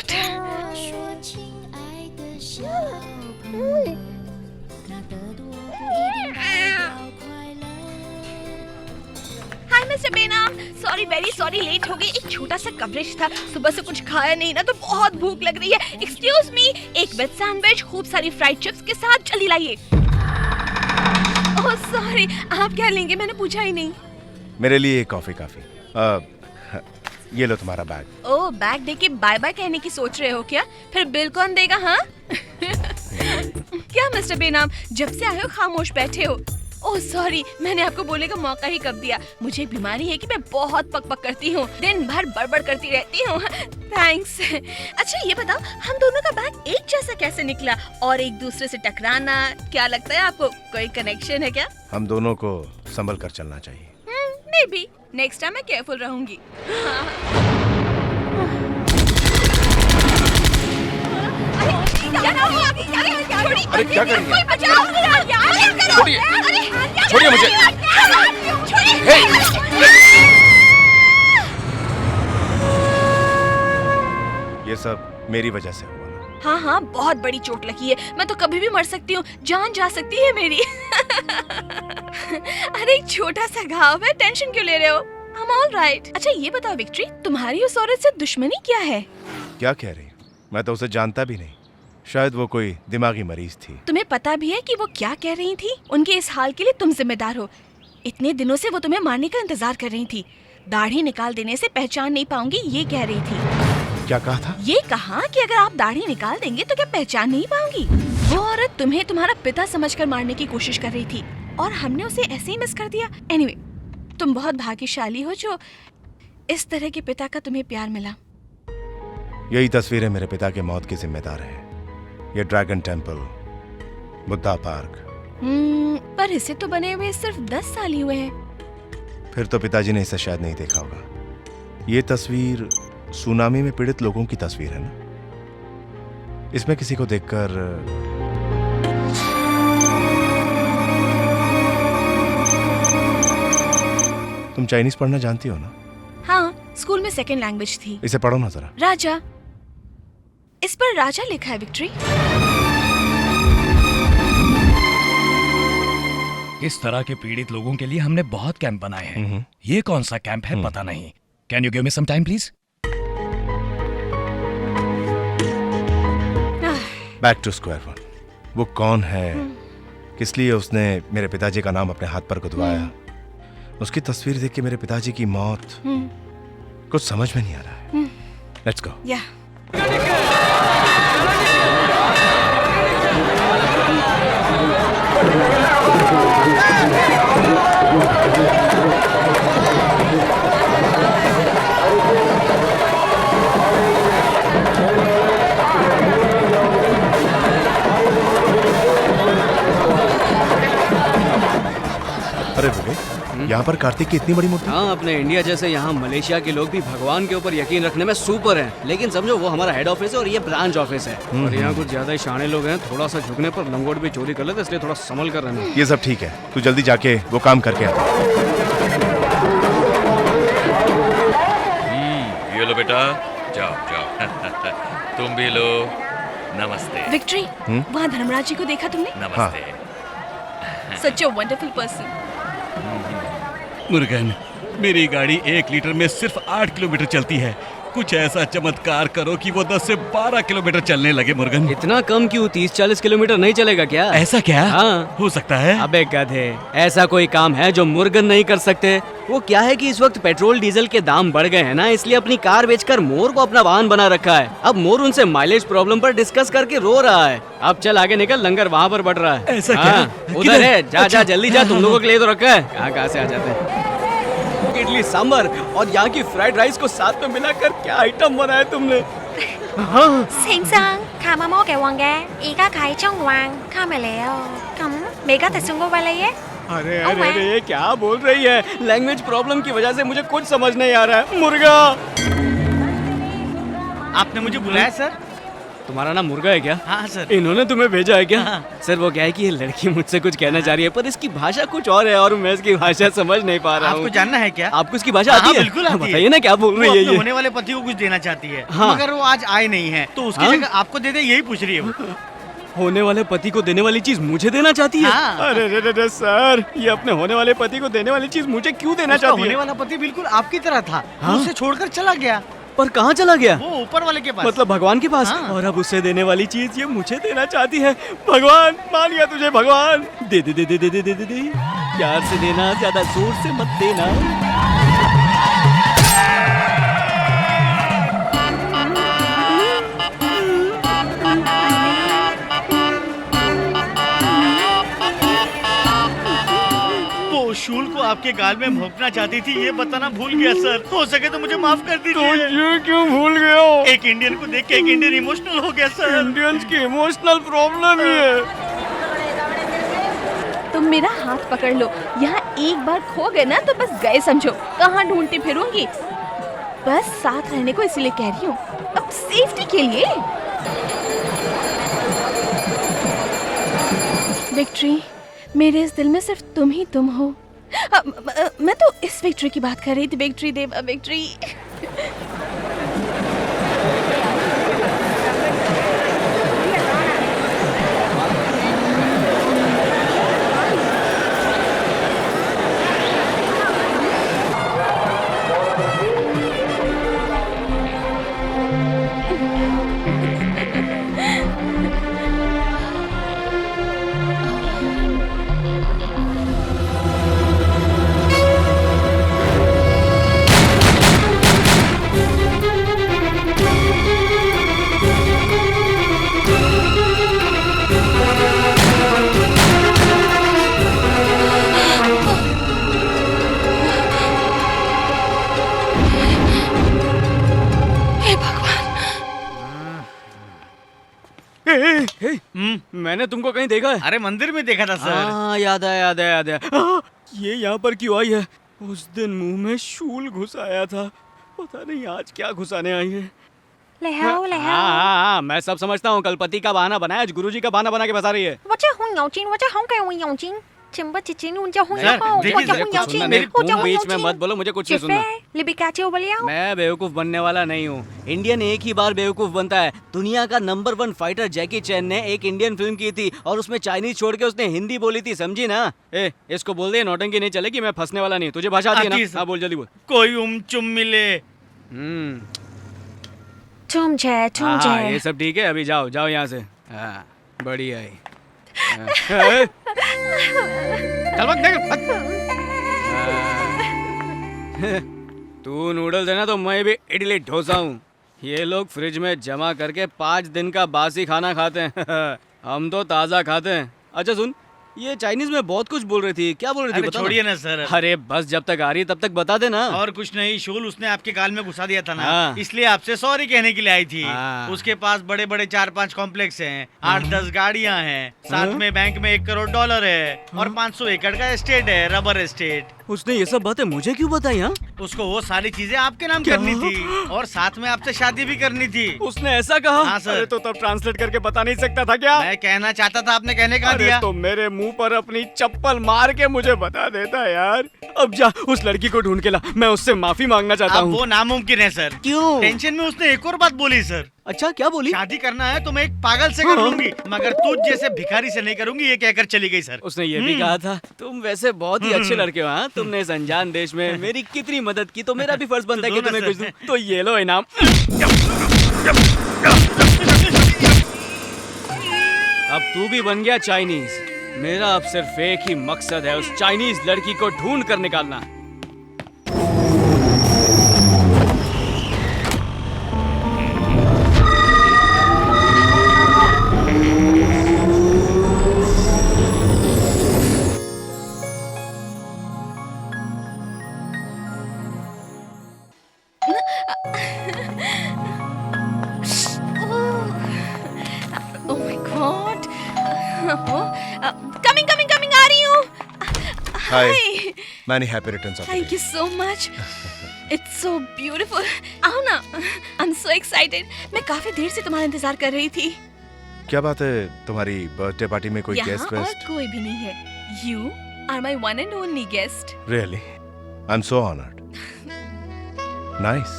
Hi mister Benaam, sorry very sorry late हो गई। एक छोटा सा कवरेज था, सुबह से कुछ खाया नहीं ना तो बहुत भूख लग रही है। एक्सक्यूज मी, एक वेज सैंडविच, खूब सारी फ्राइड चिप्स के साथ जल्दी लाइए। ओह सॉरी, आप क्या लेंगे? मैंने पूछा ही नहीं। मेरे लिए एक कॉफी काफी। ये लो तुम्हारा बैग। ओह, बैग देके बाय बाय कहने की सोच रहे हो क्या? फिर बिल कौन देगा? हाँ क्या मिस्टर बेनाम, जब से आए हो खामोश बैठे हो। ओह सॉरी, मैंने आपको बोलने का मौका ही कब दिया। मुझे एक बीमारी है कि मैं बहुत पक करती हूँ, दिन भर बड़बड़ करती रहती हूँ। थैंक्स। अच्छा ये बताओ, हम दोनों का बैग एक जैसा कैसे निकला और एक दूसरे से टकराना? क्या लगता है आपको कोई कनेक्शन है क्या? हम दोनों को संभल कर चलना चाहिए। मे बी नेक्स्ट टाइम मैं केयरफुल रहूंगी। अरे क्या कर रही है? छोड़िए, छोड़िए मुझे। ये सब मेरी वजह से हुआ ना। हाँ हाँ, बहुत बड़ी चोट लगी है। मैं तो कभी भी मर सकती हूँ, जान जा सकती है मेरी। अरे एक छोटा सा घाव है, टेंशन क्यों ले रहे हो? I'm all right. अच्छा ये बताओ विक्ट्री, तुम्हारी उस औरत से दुश्मनी क्या है? क्या कह रही? मैं तो उसे जानता भी नहीं। शायद वो कोई दिमागी मरीज थी। तुम्हें पता भी है कि वो क्या कह रही थी? उनके इस हाल के लिए तुम जिम्मेदार हो। इतने दिनों से वो तुम्हें मारने का इंतजार कर रही थी। दाढ़ी निकाल देने से पहचान नहीं पाऊंगी, ये कह रही थी। क्या कहा था? ये कहा कि अगर आप दाढ़ी निकाल देंगे तो क्या पहचान नहीं पाऊंगी? वो औरत तुम्हें तुम्हारा पिता समझकर मारने की कोशिश कर रही थी और हमने उसे ऐसे ही मिस कर दिया। एनीवे, तुम बहुत भाग्यशाली हो जो इस तरह के पिता का तुम्हें प्यार मिला। यही तस्वीरें मेरे पिता के मौत की जिम्मेदार है। ये ड्रैगन टेम्पल, बुद्धा पार्क। पर इसे तो बने हुए सिर्फ 10 साल ही हुए हैं। फिर तो पिताजी ने इसे शायद नहीं देखा होगा। ये तस्वीर सुनामी में पीड़ित लोगों की तस्वीर है ना। इसमें किसी को देखकर तुम चाइनीज पढ़ना जानती हो ना? हाँ, स्कूल में सेकंड लैंग्वेज थी। इसे पढ़ो ना जरा। राजा, इस पर राजा लिखा है विक्ट्री। इस तरह के पीड़ित लोगों के लिए हमने बहुत कैंप बनाए हैं। ये कौन सा कैंप है पता नहीं। Can you give me some time please? Back to square one. वो कौन है, किस लिए उसने मेरे पिताजी का नाम अपने हाथ पर गुदवाया? उसकी तस्वीर देख के मेरे पिताजी की मौत कुछ समझ में नहीं आ रहा है। Let's go. अरे विवेक, यहाँ यहाँ पर कार्तिक की इतनी बड़ी मूर्ति? हाँ, अपने इंडिया जैसे यहाँ मलेशिया के लोग भी भगवान के ऊपर यकीन रखने में सुपर हैं। लेकिन समझो वो हमारा हेड ऑफिस है और ये ब्रांच ऑफिस है। और यहाँ कुछ ज्यादा ही शाणे लोग हैं, थोड़ा सा झुकने पर लंगोट भी चोरी कर लेते, इसलिए थोड़ा संभल कर रहना। ये सब ठीक है, तू जल्दी जाके वो काम करके आ। ये लो बेटा, जाओ जाओ। तुम भी लो। नमस्ते। विक्ट्री, वहाँ धर्मराज जी को देखा तुमने? नमस्ते। सच अ वंडरफुल पर्सन। मुर्गन, मेरी गाड़ी 1 लीटर में सिर्फ 8 किलोमीटर चलती है। कुछ ऐसा चमत्कार करो कि वो 10 से 12 किलोमीटर चलने लगे। मुर्गन, इतना कम क्यों? 30-40 किलोमीटर नहीं चलेगा क्या? ऐसा क्या? हाँ, हो सकता है। अबे गधे, ऐसा कोई काम है जो मुर्गन नहीं कर सकते? वो क्या है कि इस वक्त पेट्रोल डीजल के दाम बढ़ गए हैं ना, इसलिए अपनी कार बेचकर मोर को अपना वाहन बना रखा है। अब मोर उनसे माइलेज प्रॉब्लम पर डिस्कस करके रो रहा है। अब चल आगे निकल, लंगर वहाँ पर बढ़ रहा है। ऐसा क्या? उधर है, जा जा जल्दी जा, तुम लोगों के लिए तो रखा है। कहाँ से आ जाते हैं। इडली सांभर और यहाँ की फ्राइड राइस को साथ में मिलाकर क्या आइटम बनाया तुमने?先生，卡媽魔嘅王嘅，而家啟中王卡咪嚟哦。咁你而家特送個位你嘅？ अरे अरे अरे, ये क्या बोल रही है? लैंग्वेज प्रॉब्लम की वजह से मुझे कुछ समझ नहीं आ रहा है। मुर्गा, आपने मुझे बुलाया सर? तुम्हारा नाम मुर्गा है क्या? हाँ सर। इन्होंने तुम्हें भेजा है क्या? हाँ। सर वो क्या है कि ये लड़की मुझसे कुछ कहना चाह रही है, पर इसकी भाषा कुछ और है और मैं इसकी भाषा समझ नहीं पा रहा हूँ। आपको जानना है क्या? आपको इसकी भाषा आती है? बिल्कुल आती है। बताइए ना क्या बोल रही है ये? होने वाले पति को कुछ देना चाहती है, हाँ। मगर वो आज आए नहीं है, तो उसकी हाँ? जगह आपको दे दे, यही पूछ रही है वो। होने वाले पति को देने वाली चीज मुझे देना चाहती है? हाँ। अरे रे रे रे सर, ये अपने होने वाले पति को देने वाली चीज मुझे क्यों देना उसका चाहती है? होने वाला पति बिल्कुल आपकी तरह था, हाँ? उसे छोड़कर चला गया। पर कहाँ चला गया? वो ऊपर वाले के पास। मतलब भगवान के पास। हाँ। और अब उसे देने वाली चीज ये मुझे देना चाहती है। भगवान, मान गया तुझे भगवान। दे दे दे दे दे दे दे दे दे। प्यार से देना, ज्यादा जोर से मत देना। वो शूल को आपके गाल में भोंकना चाहती थी, ये बताना भूल गया सर। हो सके तो मुझे माफ कर दीजिए। तो ये क्यों भूल गए हो? एक इंडियन को देख के एक इंडियन इमोशनल हो गया सर। इंडियंस की इमोशनल प्रॉब्लम ही है। तुम मेरा हाथ पकड़ लो, यहाँ एक बार खो गए ना तो बस गए समझो। कहाँ ढूंढती फिरूंगी? बस साथ रहने को इसीलिए कह रही हूँ, अब सेफ्टी के लिए। विक्ट्री, मेरे इस दिल में सिर्फ तुम ही तुम हो। मैं तो इस विक्ट्री की बात कर रही थी। विक्ट्री देव, विक्ट्री। मैंने तुमको कहीं देखा है? अरे मंदिर में देखा था सर। हाँ, याद है याद है याद है। ये यहाँ पर क्यों आई है? उस दिन मुंह में शूल घुस आया था, पता नहीं आज क्या घुसाने आई है। हाँ, मैं सब समझता हूँ। कल पति का बहाना बनाया, आज गुरुजी का बहाना बना के फंसा रही है। बीच में मत बोलो, मुझे कुछ नहीं सुनना। मैं बेवकूफ बनने वाला नहीं हूँ। इंडियन एक ही बार बेवकूफ बनता है। दुनिया का नंबर 1 फाइटर जैकी चैन ने एक इंडियन फिल्म की थी और उसमें चाइनीज छोड़ के उसने हिंदी बोली थी, समझी ना? इसको बोल दे, नौटंकी नहीं चलेगी, मैं फंसने वाला नहीं। तुझे भाषा आती है ना? हाँ, बोल जल्दी बोल। कोई चुम मिले। ये सब ठीक है, अभी जाओ जाओ यहाँ से। हाँ, बढ़िया है। तू नूडल्स है ना, तो मैं भी इडली डोसा हूँ। ये लोग फ्रिज में जमा करके 5 दिन का बासी खाना खाते हैं। हम तो ताज़ा खाते हैं। अच्छा सुन, ये चाइनीज में बहुत कुछ बोल रही थी, क्या बोल रही थी? बता छोड़िए ना सर। अरे बस, जब तक आ रही तब तक बता देना। और कुछ नहीं, शूल उसने आपके गाल में घुसा दिया था ना, हाँ। इसलिए आपसे सॉरी कहने के लिए आई थी। हाँ। उसके पास बड़े बड़े 4-5 कॉम्प्लेक्स हैं, 8-10 गाड़ियां हैं, साथ में बैंक में $1 करोड़ है और 500 एकड़ का एस्टेट है, रबर एस्टेट। उसने ये सब बातें मुझे क्यों बताई? हाँ, उसको वो सारी चीजें आपके नाम क्या? करनी थी और साथ में आपसे शादी भी करनी थी। उसने ऐसा कहा? हाँ सर। अरे तो तब ट्रांसलेट करके बता नहीं सकता था क्या? मैं कहना चाहता था, आपने कहने का अरे दिया। तो मेरे मुंह पर अपनी चप्पल मार के मुझे बता देता यार। अब जा उस लड़की को ढूंढ के ला, मैं उससे माफी मांगना चाहता अब हूँ। वो नामुमकिन है सर। क्यों? टेंशन में उसने एक और बात बोली सर। अच्छा, क्या बोली? शादी करना है तो मैं एक पागल से कर हाँ। लूंगी, मगर तुझ जैसे भिखारी से नहीं करूंगी, ये कहकर चली गई सर। उसने ये भी कहा था। तुम वैसे बहुत ही अच्छे लड़के हो। हाँ, तुमने इस अनजान देश में मेरी कितनी मदद की, तो मेरा भी फर्ज बनता है कि तुम्हें कुछ दूं। तो ये लो इनाम। अब तू भी बन गया चाइनीज। मेरा अब सिर्फ एक ही मकसद है, उस चाइनीज लड़की को ढूंढ कर निकालना। Oh my God! Coming, coming, coming! आ रही हूँ। Hi. Many happy returns of the Thank day. you so much. It's so beautiful. आओ ना। I'm so excited. मैं काफी देर से तुम्हारा इंतजार कर रही थी। क्या बात है, तुम्हारी बर्थडे पार्टी में कोई यहाँ गेस्ट और वेस्ट? कोई भी नहीं है। You are my one and only guest. Really? I'm so honored. Nice.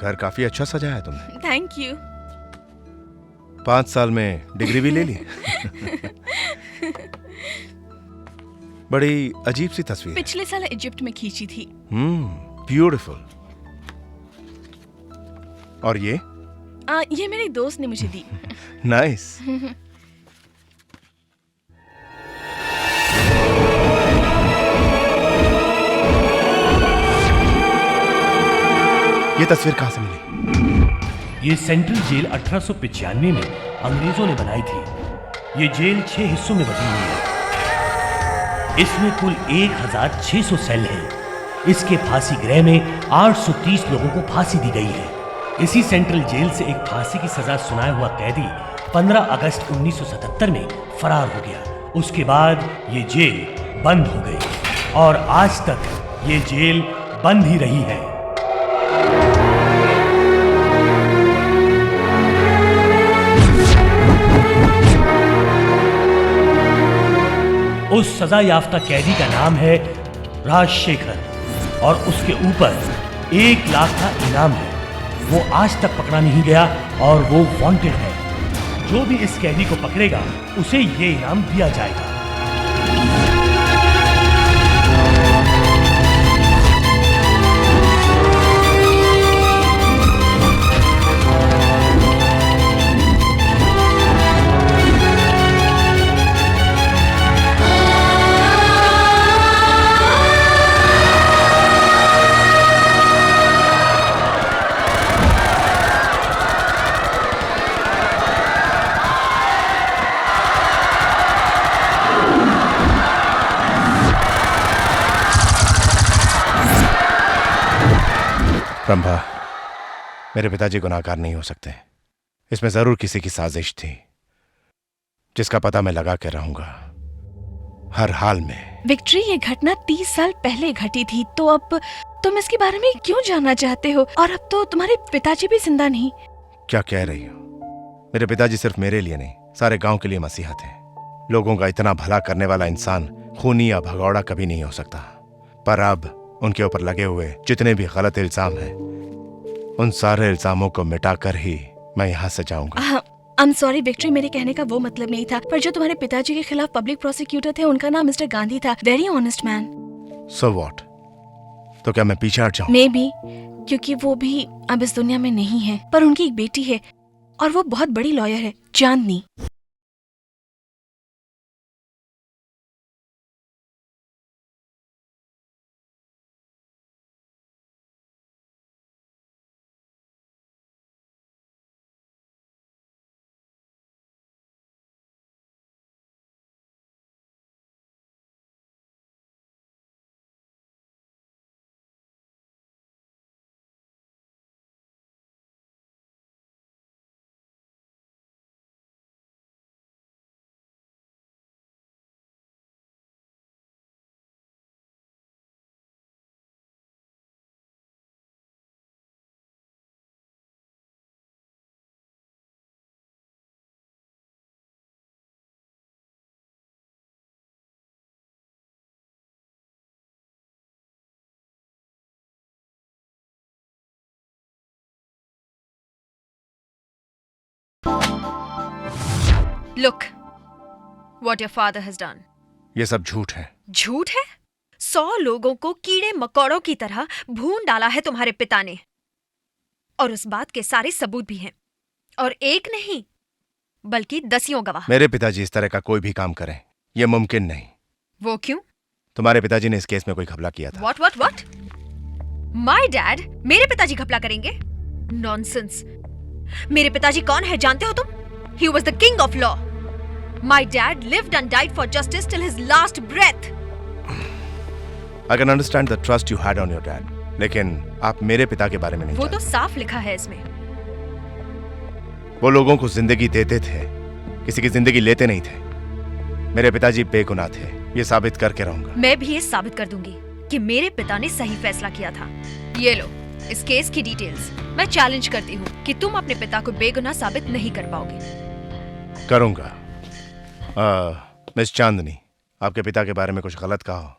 घर काफी अच्छा सजाया है तुमने। Thank you. 5 साल में डिग्री भी ले ली। बड़ी अजीब सी तस्वीर। पिछले साल इजिप्ट में खींची थी। ब्यूटीफुल। और ये मेरे दोस्त ने मुझे दी। नाइस। ये तस्वीर कहां से मिली? ये सेंट्रल जेल 1895 में अंग्रेजों ने बनाई थी। ये जेल 6 हिस्सों में बटी हुई है। इसमें कुल 1600 सेल हैं। इसके फांसी गृह में 830 लोगों को फांसी दी गई है। इसी सेंट्रल जेल से एक फांसी की सजा सुनाया हुआ कैदी 15 अगस्त 1977 में फरार हो गया। उसके बाद ये जेल बंद हो गई और आज तक ये जेल बंद ही रही है। उस सजा याफ्ता कैदी का नाम है राजशेखर और उसके ऊपर 1 लाख का इनाम है। वो आज तक पकड़ा नहीं गया और वो वांटेड है। जो भी इस कैदी को पकड़ेगा उसे ये इनाम दिया जाएगा। ब्रह्मा, मेरे पिताजी गुनाहगार नहीं हो सकते। इसमें जरूर किसी की साजिश थी, जिसका पता मैं लगा के रहूंगा हर हाल में। विक्ट्री, ये घटना 30 साल पहले घटी थी, तो अब तुम इसके बारे में क्यों जानना चाहते हो? और अब तो तुम्हारे पिताजी भी जिंदा नहीं। क्या कह रही हो? मेरे पिताजी सिर्फ मेरे लिए नहीं, सारे गांव के लिए मसीहा थे। लोगों का इतना भला करने वाला इंसान खूनी या भगौड़ा कभी नहीं हो सकता। पर अब उनके ऊपर लगे हुए जितने भी गलत इल्जाम हैं, उन सारे इल्जामों को मिटाकर ही मैं यहाँ से जाऊंगा। आई एम सॉरी विक्ट्री, मेरे कहने का वो मतलब नहीं था। पर जो तुम्हारे पिताजी के खिलाफ पब्लिक प्रोसिक्यूटर थे, उनका नाम मिस्टर गांधी था। Very honest man. So what? तो क्या मैं पीछे हट जाऊं? मे बी, क्योंकि वो भी अब इस दुनिया में नहीं है। पर उनकी एक बेटी है और वो बहुत बड़ी लॉयर है, चांदनी। Look, what your father has done. ये सब झूठ है। झूठ है? 100 लोगों को कीड़े मकोड़ों की तरह भून डाला है तुम्हारे पिता ने, और उस बात के सारे सबूत भी हैं, और एक नहीं बल्कि 10 गवाह। मेरे पिताजी इस तरह का कोई भी काम करें ये मुमकिन नहीं। वो क्यों? तुम्हारे पिताजी ने इस केस में कोई घपला किया था। What? My dad मेरे पिताजी घपला करेंगे? Nonsense. मेरे पिताजी कौन है जानते हो तुम? He was the king of law. My dad lived and died for justice till his last breath. I can understand the trust you had on your dad, लेकिन आप मेरे पिता के बारे में नहीं वो जानते। तो साफ लिखा है इसमें। वो लोगों को जिंदगी देते थे, किसी की जिंदगी लेते नहीं थे। मेरे पिताजी बेगुनाह थे, ये साबित करके रहूंगा। मैं भी ये साबित कर दूंगी कि मेरे पिता ने सही फैसला किया था। ये लो इस केस की डिटेल्स। मैं चैलेंज करती हूँ कि तुम अपने पिता को बेगुनाह साबित नहीं कर पाओगे। करूंगा। मिस चांदनी, आपके पिता के बारे में कुछ गलत कहा हो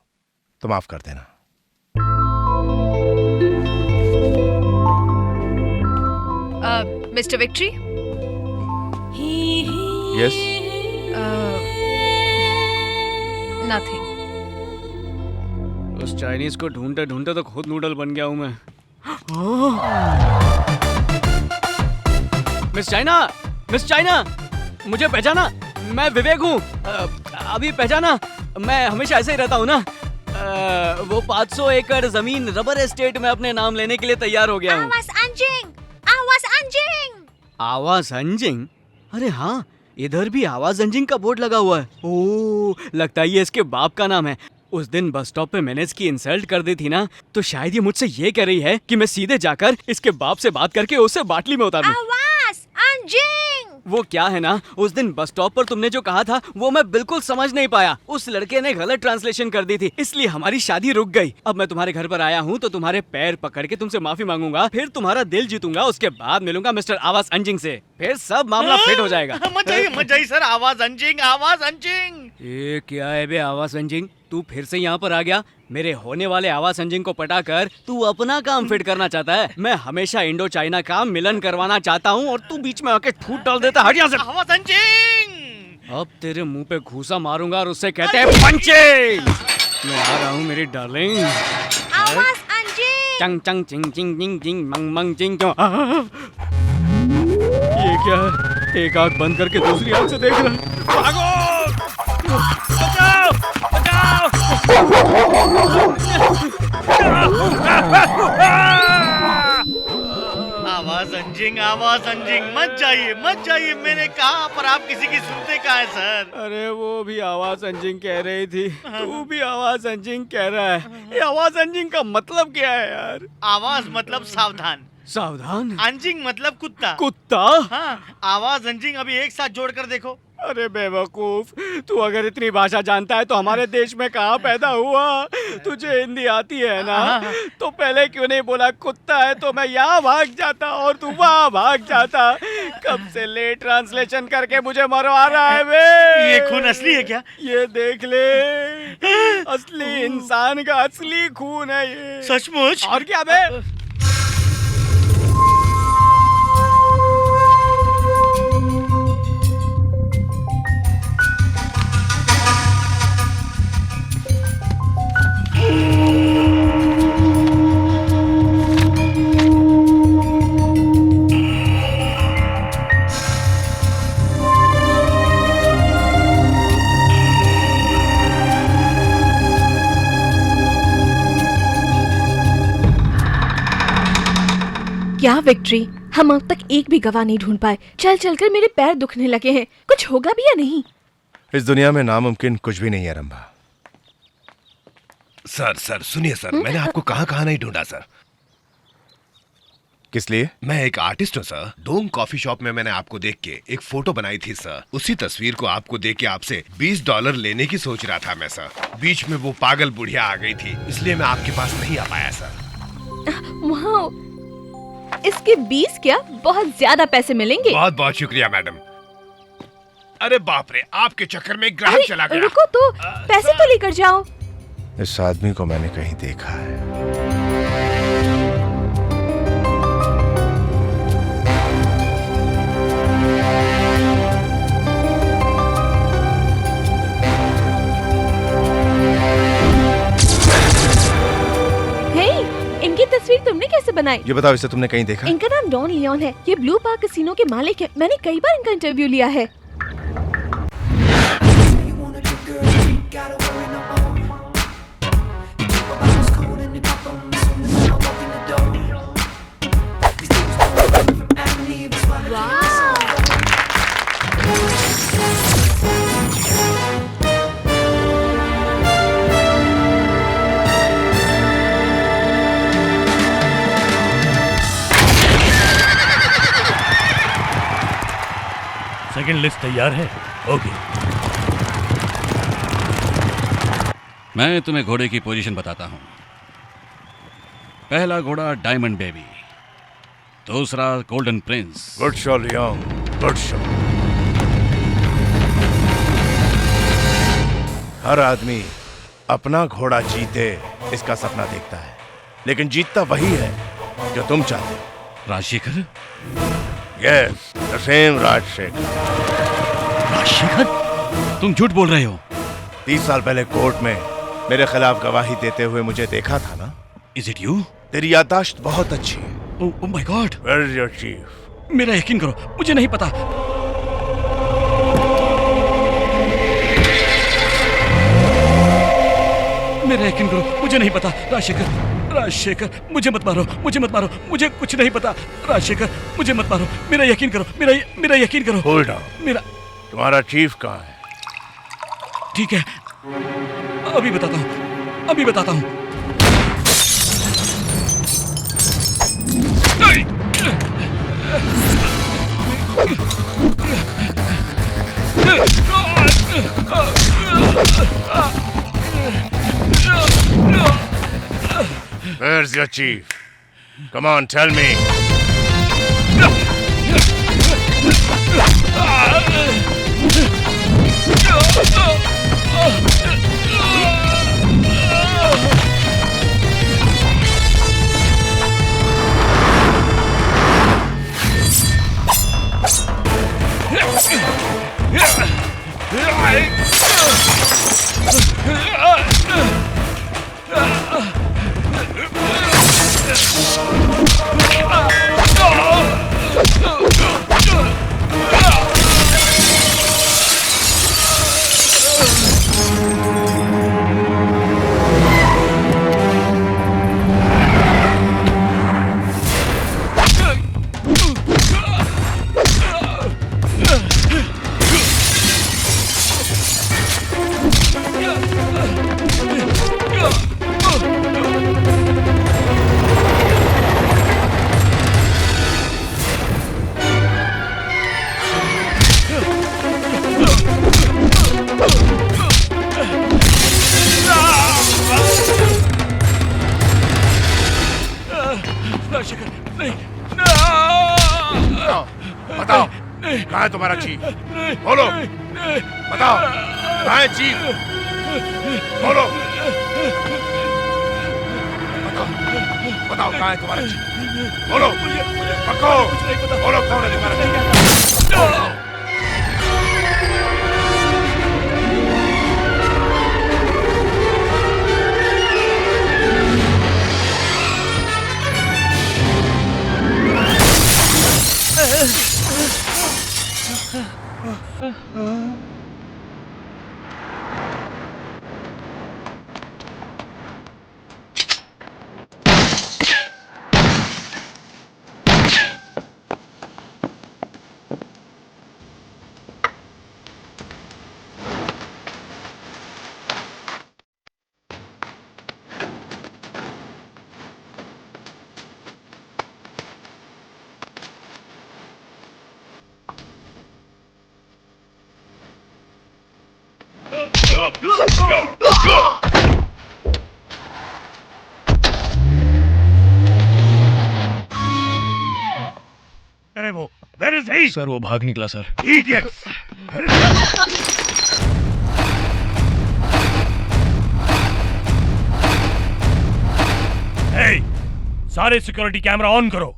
तो माफ कर देना। Mister victory? यस? नथिंग। उस चाइनीज को ढूंढते ढूंढते तो खुद नूडल बन गया हूं मैं। मिस चाइना, मुझे पहचाना? मैं विवेक हूँ। अभी पहचाना? मैं हमेशा ऐसे ही रहता हूँ ना। वो 500 एकड़ जमीन रबर एस्टेट में अपने नाम लेने के लिए तैयार हो गया हूँ। आवाज अंजिंग? अरे हाँ, इधर भी आवाज अंजिंग का बोर्ड लगा हुआ है। ओह, लगता है ये इसके बाप का नाम है। उस दिन बस स्टॉप पे मैंने इसकी इंसल्ट कर दी थी ना, तो शायद ये मुझसे ये कह रही है कि मैं सीधे जाकर इसके बाप से बात करके उसे बाटली में उतार दूं। आवाज अंजिंग! वो क्या है ना, उस दिन बस स्टॉप पर तुमने जो कहा था वो मैं बिल्कुल समझ नहीं पाया। उस लड़के ने गलत ट्रांसलेशन कर दी थी, इसलिए हमारी शादी रुक गई। अब मैं तुम्हारे घर पर आया हूँ तो तुम्हारे पैर पकड़ के तुमसे माफी मांगूंगा, फिर तुम्हारा दिल जीतूंगा, उसके बाद मिलूंगा मिस्टर आवाज अंजिंग से, फिर सब मामला फिट हो जाएगा। मत जाइए सर। आवाज अंजिंग। ये क्या है बे आवाज अंजिंग? तू फिर से यहाँ पर आ गया? मेरे होने वाले आवाज अंजिंग को पटाकर तू अपना काम फिट करना चाहता है। मैं हमेशा इंडो चाइना का मिलन करवाना चाहता हूँ और तू बीच में आके फूट डाल देता। हट यहाँ से। आवाज अंजिंग! अब तेरे मुंह पे घूसा मारूंगा और उससे कहते हैं पंचिंग। मैं आ रहा हूँ मेरी डार्लिंग। आवाज अंजिंग! चंग चंग चिंग चिंग चिंग चिंग मंग मंग चिंग क्यों? ये क्या है? एक आंख बंद करके दूसरी आंख से देख रहा है। भागो! बचाओ! आवाज अंजिंग, मत जाइए। मैंने कहा पर आप किसी की सुनते कहाँ है सर? अरे वो भी आवाज अंजिंग कह रही थी, तू भी आवाज अंजिंग कह रहा है। ये आवाज अंजिंग का मतलब क्या है यार? आवाज मतलब सावधान। सावधान? अंजिंग मतलब कुत्ता। कुत्ता? हाँ, आवाज अंजिंग अभी एक साथ जोड़कर देखो। अरे बेवकूफ, तू अगर इतनी भाषा जानता है तो हमारे देश में कहाँ पैदा हुआ? तुझे हिंदी आती है ना, तो पहले क्यों नहीं बोला कुत्ता है तो मैं यहाँ भाग जाता और तू वहाँ भाग जाता। कब से लेट ट्रांसलेशन करके मुझे मरवा रहा है बे। ये खून असली है क्या? ये देख ले, असली इंसान का असली खून है ये। सचमुच? और क्या बे? क्या विक्ट्री, हम अब तक एक भी गवाह नहीं ढूंढ पाए। चल चलकर मेरे पैर दुखने लगे हैं। कुछ होगा भी या नहीं? इस दुनिया में नामुमकिन कुछ भी नहीं है रंभा। सर सुनिए सर, मैंने आपको कहाँ नहीं ढूंढा सर। किस लिए? मैं एक आर्टिस्ट हूँ सर। डोंग कॉफी शॉप में मैंने आपको देख के एक फोटो बनाई थी सर। उसी तस्वीर को आपको देख के आपसे $20 लेने की सोच रहा था मैं सर। बीच में वो पागल बुढ़िया आ गई थी, इसलिए मैं आपके पास नहीं आ पाया सर। वाह, इसके 20 क्या, बहुत ज्यादा पैसे मिलेंगे। बहुत बहुत शुक्रिया मैडम। अरे बाप रे, आपके चक्कर में ग्राहक चला गया। रुको तो, पैसे तो लेकर जाओ। इस आदमी को मैंने कहीं देखा है। बनाए। ये बताओ, इसे तुमने कहीं देखा? इनका नाम डॉन लियोन है। ये ब्लू पार्क कैसीनो के मालिक है। मैंने कई बार इनका इंटरव्यू लिया है। सेकंड लिस्ट तैयार है? ओके। मैं तुम्हें घोड़े की पोजीशन बताता हूं। पहला घोड़ा डायमंड बेबी, दूसरा golden prince. Good show Leon, good show. हर आदमी अपना घोड़ा जीते इसका सपना देखता है, लेकिन जीतता वही है जो तुम चाहते हो। Rajshekhar? Yes, the same Rajshekhar. Rajshekhar? तुम झूठ बोल रहे हो। 30 साल पहले कोर्ट में मेरे खिलाफ गवाही देते हुए मुझे देखा था ना? Is it you? तेरी याददाश्त बहुत अच्छी है। Oh my God. Where is your chief? मेरा यकीन करो, मुझे नहीं पता। मेरा यकीन करो, मुझे नहीं पता। राजशेखर, राजशेखर, मुझे मत मारो, मुझे मत मारो, मुझे कुछ नहीं पता। राजशेखर, मुझे मत मारो, मेरा यकीन करो, मेरा यकीन करो। Hold on. मेरा तुम्हारा चीफ कहाँ है? ठीक है, अभी बताता हूँ, अभी बताता हूँ। Where's your chief? Come on, tell me. बताओ, कहाँ है तुम्हारा चीफ? बोलो, बताओ, कहाँ है चीफ? बोलो, बताओ, कहाँ है तुम्हारा चीफ? बोलो, पक्को, बोलो, कौन है तुम्हारा चीफ? वो Where is he? सर वो भाग निकला सर। Idiots! Hey, सारे सिक्योरिटी कैमरा ऑन करो।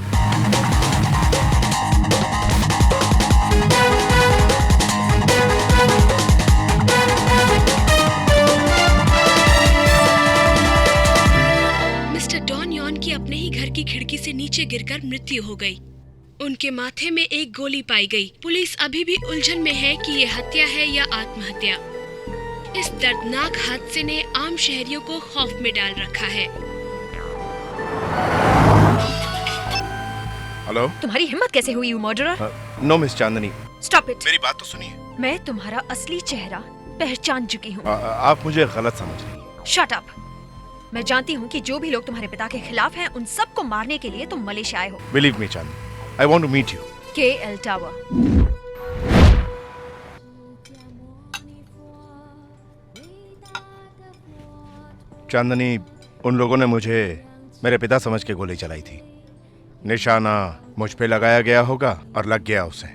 मिस्टर डॉन यॉन की अपने ही घर की खिड़की से गिरकर मृत्यु हो गई। उनके माथे में एक गोली पाई गई। पुलिस अभी भी उलझन में है कि ये हत्या है या आत्महत्या। इस दर्दनाक हादसे ने आम शहरियों को खौफ में डाल रखा है। हेलो, तुम्हारी हिम्मत कैसे हुई, you murderer? No miss Chandni, stop it. मेरी बात तो सुनिए। मैं तुम्हारा असली चेहरा पहचान चुकी हूँ। आप मुझे गलत समझ रही हैं। Shut up. मैं जानती हूँ कि जो भी लोग तुम्हारे पिता के खिलाफ हैं, उन सबको मारने के लिए तुम मलेशिया आए हो। Believe me Chandni, I want to meet you. KL Tower. चांदनी, उन लोगों ने मुझे मेरे पिता समझ के गोली चलाई थी। निशाना मुझ पे लगाया गया होगा और लग गया उसे।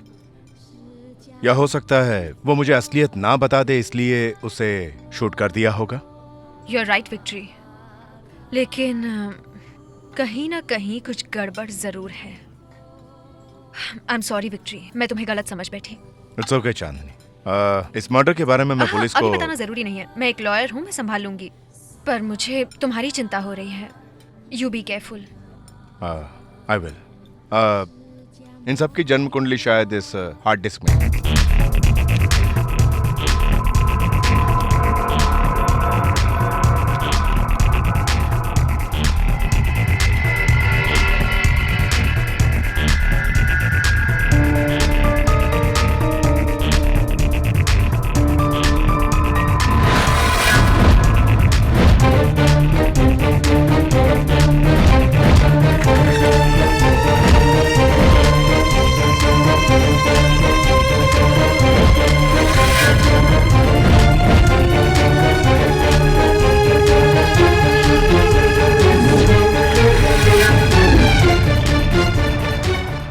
या हो सकता है वो मुझे असलियत ना बता दे, इसलिए उसे शूट कर दिया होगा। You're right, Victory. लेकिन कहीं ना कहीं कुछ गड़बड़ जरूर है। I'm sorry, Victory. मैं तुम्हें गलत समझ बैठी। It's okay, चांदनी। इस मर्डर के बारे में मैं पुलिस को अभी बताना जरूरी नहीं है। मैं एक लॉयर हूँ, मैं संभाल लूंगी। पर मुझे तुम्हारी चिंता हो रही है। You be careful. I will. इन सब की जन्म कुंडली शायद इस हार्ड डिस्क में है।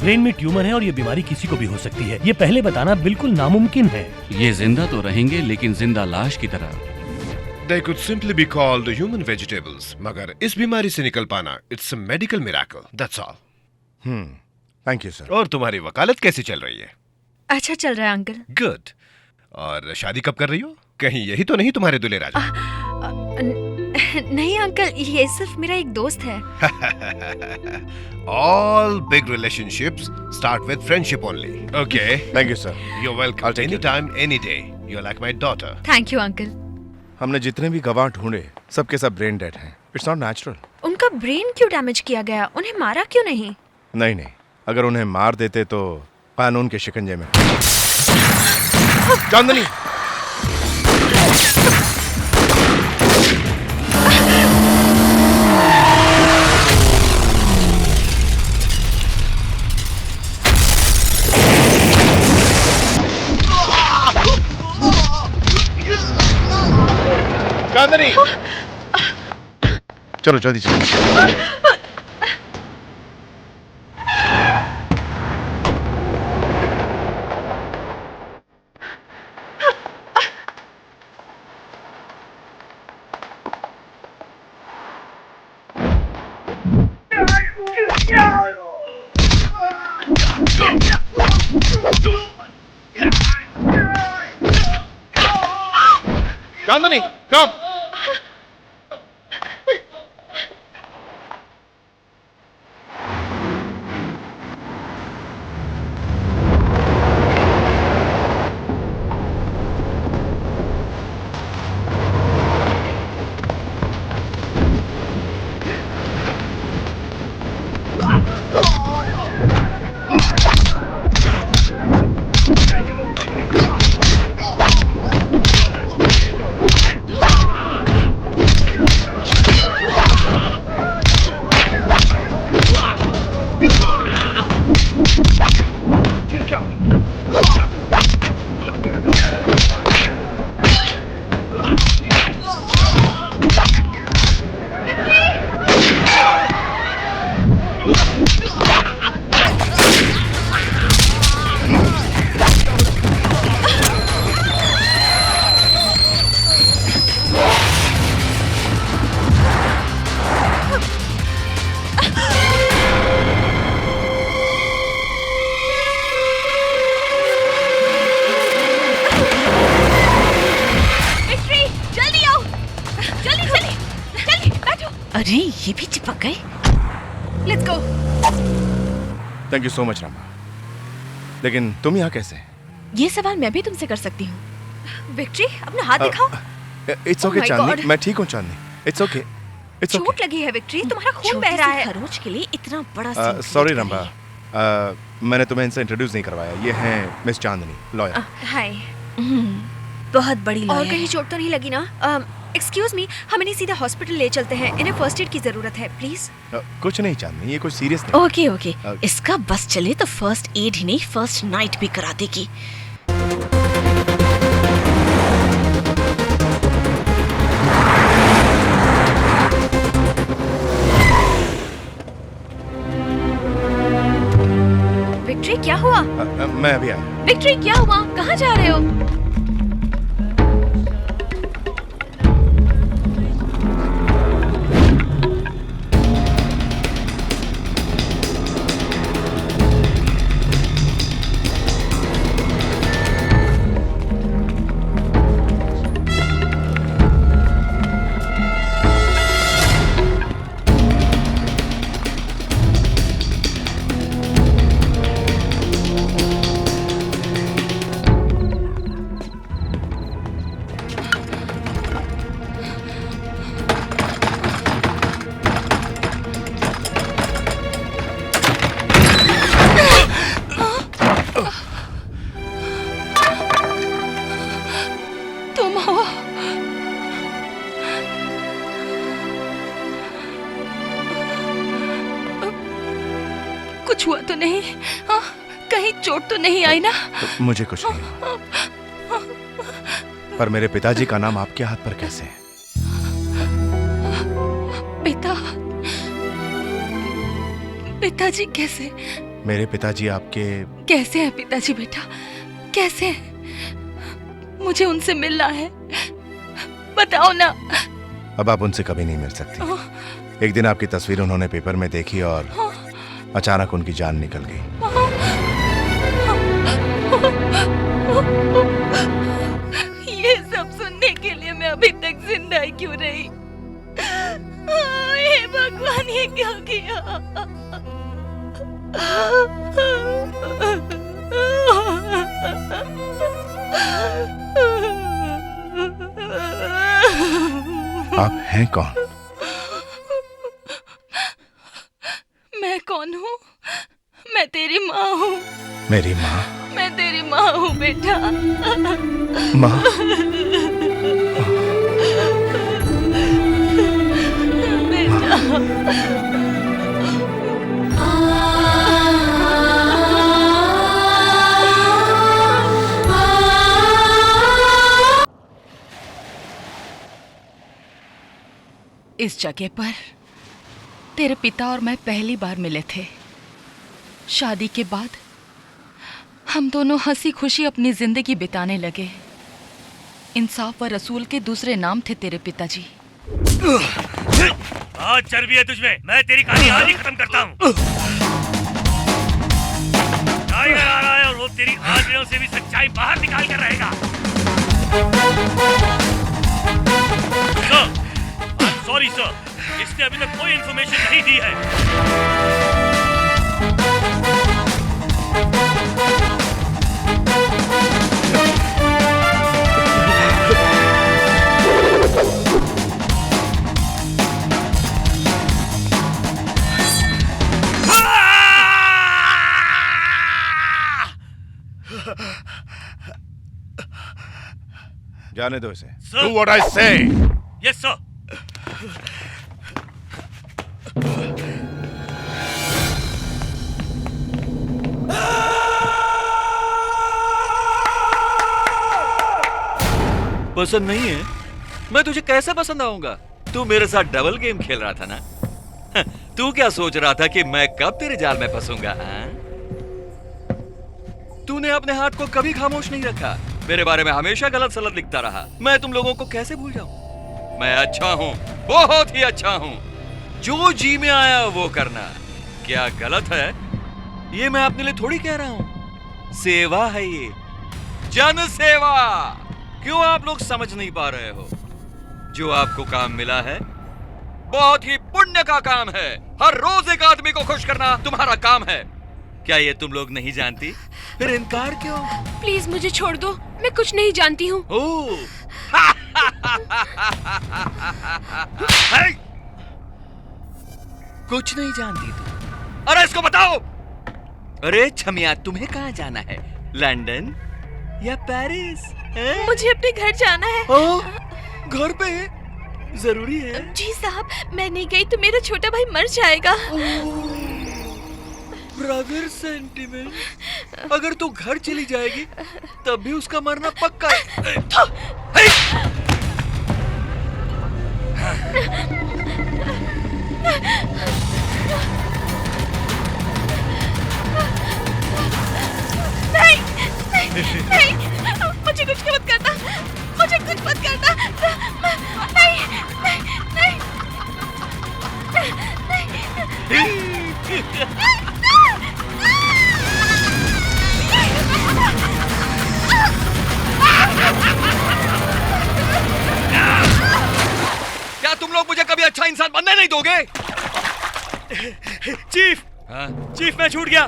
ब्रेन में ट्यूमर है और ये बीमारी किसी को भी हो सकती है। ये पहले बताना बिल्कुल नामुमकिन है। ये जिंदा तो रहेंगे, लेकिन जिंदा लाश की तरह। They could simply be called human vegetables. मगर इस बीमारी से निकल पाना, it's a medical miracle. That's all. Thank you, sir. और तुम्हारी वकालत कैसी चल रही है? अच्छा चल रहा है अंकल। Good. और शादी कब कर रही हो? कहीं यही तो नहीं तुम्हारे दूल्हे राजा? नहीं अंकल, ये सिर्फ मेरा एक दोस्त है। All big relationships start with friendship only. Okay. Thank you, sir. You're welcome. I'll take Anytime, any day. You're like my daughter. Thank you uncle. हमने जितने भी गवाह ढूंढे, सबके सब ब्रेन डेड हैं। It's not natural. उनका ब्रेन क्यों डैमेज किया गया? उन्हें मारा क्यों नहीं? नहीं, अगर उन्हें मार देते तो कानून के शिकंजे में। चांदनी, चांदनी, चलो जल्दी चलो। चांदनी, कम। अरे ये भी चिपक गए। Let's go. Thank you so much Rama, लेकिन तुम यहाँ कैसे? ये सवाल मैं भी तुमसे कर सकती हूँ। विक्ट्री, अपना हाथ दिखाओ। इट्स ओके चांदनी, मैं ठीक हूँ चांदनी, इट्स ओके, इट्स ओके। चोट लगी है विक्ट्री, तुम्हारा खून बह रहा है। खरोच के लिए इतना बड़ा सीन। सॉरी रंभा, मैंने तुम्हें इनसे इंट्रोड्यूस नहीं करवाया। ये हैं मिस चांदनी, लॉयर। हाय। बहुत बड़ी लॉयर। और कहीं चोट तो नहीं लगी ना? एक्सक्यूज मी, हम इन्हें सीधा हॉस्पिटल ले चलते हैं, इन्हें फर्स्ट एड की जरूरत है, प्लीज। कुछ नहीं चांदनी, ये कुछ सीरियस नहीं। ओके ओके, इसका बस चले तो फर्स्ट एड ही नहीं, फर्स्ट नाइट भी करा देगी। विक्ट्री, क्या हुआ? मैं अभी आया। विक्ट्री, क्या हुआ? कहाँ जा रहे हो? कुछ हुआ तो नहीं? कहीं चोट तो नहीं आई ना? मुझे कुछ नहीं, पर मेरे पिताजी का नाम आपके हाथ पर कैसे है? पिताजी कैसे? मेरे पिताजी आपके कैसे हैं पिताजी बेटा? कैसे हैं? मुझे उनसे मिलना है, बताओ ना। अब आप उनसे कभी नहीं मिल सकती। एक दिन आपकी तस्वीर उन्होंने पेपर में देखी और अचानक उनकी जान निकल गई। ये सब सुनने के लिए मैं अभी तक जिंदा क्यों रही? हे भगवान, ये क्या किया? आप हैं कौन? मैं कौन हूँ? मैं तेरी माँ हूँ। मेरी माँ? मैं तेरी माँ हूँ बेटा। माँ? इस जगह पर तेरे पिता और मैं पहली बार मिले थे। शादी के बाद हम दोनों हंसी खुशी अपनी जिंदगी बिताने लगे। इंसाफ व रसूल के दूसरे नाम थे तेरे पिताजी। आज चर्बी है तुझमें, मैं तेरी कहानी आज ही खत्म करता हूँ। टाइगर आ रहा है और वो तेरी आंखों से भी सच्चाई बाहर निकाल कर रहेगा। सॉरी सर, इसने अभी तक कोई इंफॉर्मेशन नहीं दी है। जाने दो इसे। Do what I say. Yes sir. पसंद नहीं है? मैं तुझे कैसे पसंद आऊंगा? तू मेरे साथ डबल गेम खेल रहा था ना? तू क्या सोच रहा था कि मैं कब तेरे जाल में फंसूंगा? तूने अपने हाथ को कभी खामोश नहीं रखा। मेरे बारे में हमेशा गलत सलत लिखता रहा। मैं तुम लोगों को कैसे भूल जाऊं? मैं अच्छा हूं, बहुत ही अच्छा हूं। जो जी में आया वो करना क्या गलत है? ये मैं अपने लिए थोड़ी कह रहा हूं। सेवा है ये, जन सेवा। क्यों आप लोग समझ नहीं पा रहे हो? जो आपको काम मिला है बहुत ही पुण्य का काम है। हर रोज एक आदमी को खुश करना तुम्हारा काम है। क्या ये तुम लोग नहीं जानती? फिर इनकार क्यों? प्लीज मुझे छोड़ दो, मैं कुछ नहीं जानती हूँ। कुछ नहीं जानती तू? अरे इसको बताओ। अरे छमिया, तुम्हें कहाँ जाना है? लंदन या पेरिस? मुझे अपने घर जाना है। घर पे जरूरी है? जी साहब, मैं नहीं गई तो मेरा छोटा भाई मर जाएगा। Brother sentiment. अगर तू घर चली जाएगी तब भी उसका मरना पक्का है। नहीं, नहीं, नहीं, मुझे कुछ मत करना, मुझे कुछ मत करना। नहीं, नहीं, नहीं, क्या तुम लोग मुझे कभी अच्छा इंसान बनने नहीं दोगे? चीफ, चीफ मैं छूट गया।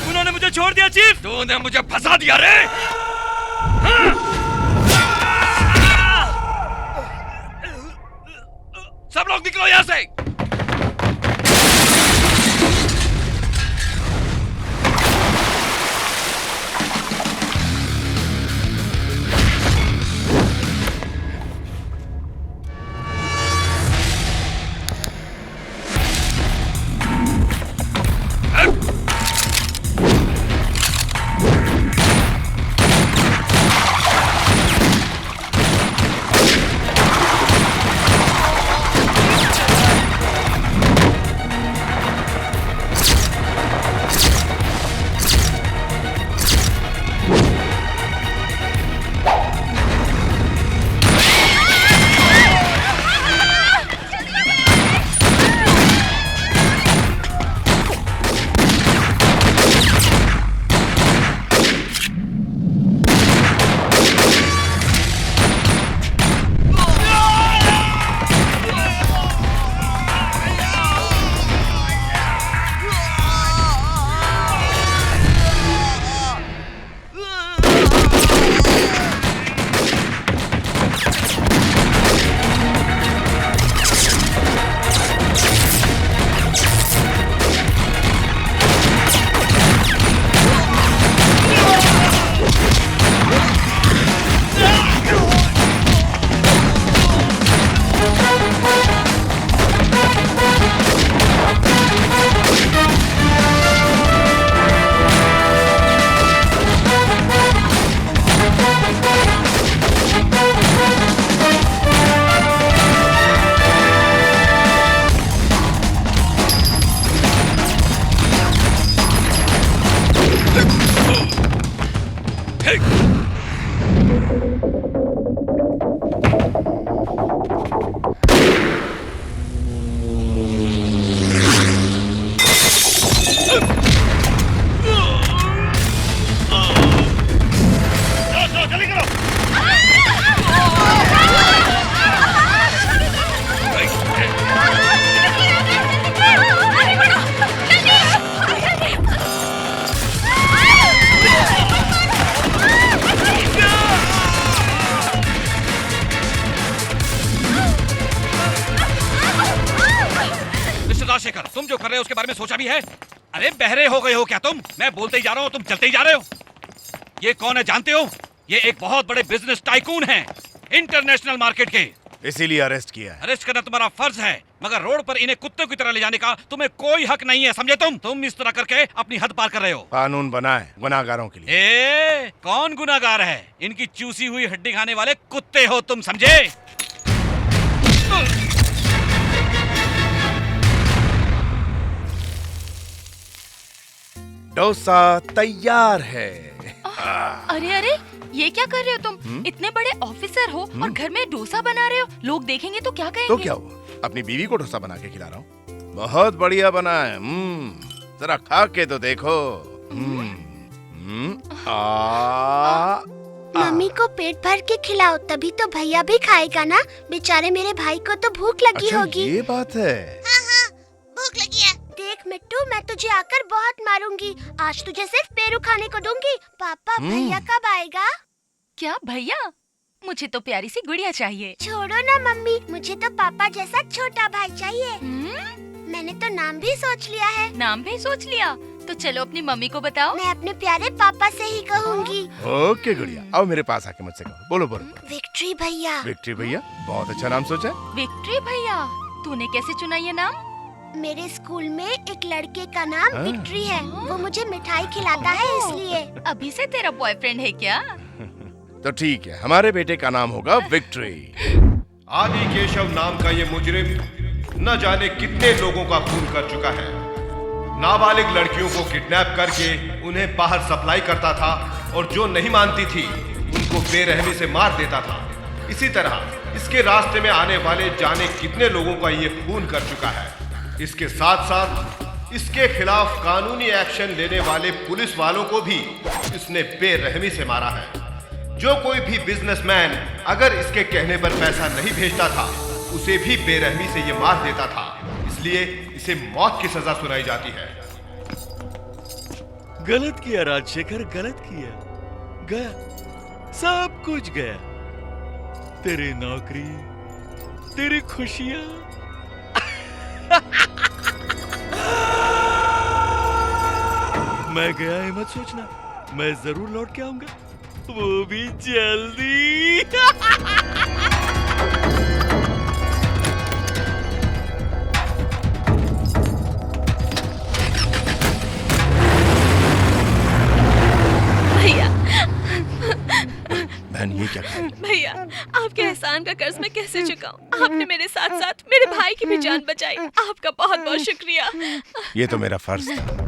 उन्होंने मुझे छोड़ दिया चीफ। तूने मुझे फंसा दिया रे। सब लोग निकलो यहाँ से। शेखर, तुम जो कर रहे हो उसके बारे में सोचा भी है? अरे बहरे हो गए हो क्या तुम? मैं बोलते ही जा रहा हूँ, तुम चलते ही जा रहे हो। ये कौन है जानते हो? ये एक बहुत बड़े बिजनेस टाइकून हैं, इंटरनेशनल मार्केट के। इसीलिए अरेस्ट किया है। अरेस्ट करना तुम्हारा फर्ज है, मगर रोड पर इन्हें कुत्ते की तरह ले जाने का तुम्हें कोई हक नहीं है, समझे तुम? तुम इस तरह करके अपनी हद पार कर रहे हो। कानून बना है गुनाहगारों के लिए। कौन गुनाहगार है? इनकी चूसी हुई हड्डी खाने वाले कुत्ते हो तुम, समझे? डोसा तैयार है। अरे अरे, ये क्या कर रहे हो तुम? इतने बड़े ऑफिसर हो और घर में डोसा बना रहे हो। लोग देखेंगे तो क्या कहेंगे? तो क्या हुआ, अपनी बीवी को डोसा बना के खिला रहा हूँ। बहुत बढ़िया बना है। जरा खा के तो देखो। मम्मी को पेट भर के खिलाओ, तभी तो भैया भी खाएगा ना। बेचारे मेरे भाई को तो भूख लगी होगी। ये बात है। हाँ, भूख लगी है। देख मिट्टू, मैं तुझे आकर बहुत मारूंगी। आज तुझे सिर्फ पेरू खाने को दूंगी। पापा भैया कब आएगा? क्या भैया? मुझे तो प्यारी सी गुड़िया चाहिए। छोड़ो ना मम्मी, मुझे तो पापा जैसा छोटा भाई चाहिए। मैंने तो नाम भी सोच लिया है। नाम भी सोच लिया? तो चलो अपनी मम्मी को बताओ। मैं अपने प्यारे पापा से ही कहूँगी। ओके गुड़िया, आओ मेरे पास आके मुझसे कहो। बोलो बोलो। विक्ट्री भैया। विक्ट्री भैया, बहुत अच्छा नाम सोचा है। विक्ट्री भैया, तूने कैसे चुना ये नाम? मेरे स्कूल में एक लड़के का नाम विक्ट्री है। वो मुझे मिठाई खिलाता है इसलिए। अभी से तेरा बॉयफ्रेंड है क्या? तो ठीक है, हमारे बेटे का नाम होगा विक्ट्री। आदि केशव नाम का ये मुजरिम न जाने कितने लोगों का खून कर चुका है। नाबालिग लड़कियों को किडनैप करके उन्हें बाहर सप्लाई करता था और जो नहीं मानती थी उनको बेरहमी से मार देता था। इसी तरह इसके रास्ते में आने वाले जाने कितने लोगों का ये खून कर चुका है। इसके साथ साथ इसके खिलाफ कानूनी एक्शन लेने वाले पुलिस वालों को भी इसने बेरहमी से मारा है। जो कोई भी बिजनेसमैन अगर इसके कहने पर पैसा नहीं भेजता था उसे भी बेरहमी से ये मार देता था। इसलिए इसे मौत की सजा सुनाई जाती है। गलत किया राजशेखर, गलत किया। गया, सब कुछ गया। तेरी नौकरी, तेरी खुशियां। मैं गया है मत सोचना, मैं जरूर लौट के आऊंगा, वो भी जल्दी। भैया, बहन ये क्या? भैया आपके एहसान का कर्ज मैं कैसे चुकाऊं? आपने मेरे साथ साथ मेरे भाई की भी जान बचाई। आपका बहुत बहुत शुक्रिया। ये तो मेरा फर्ज था।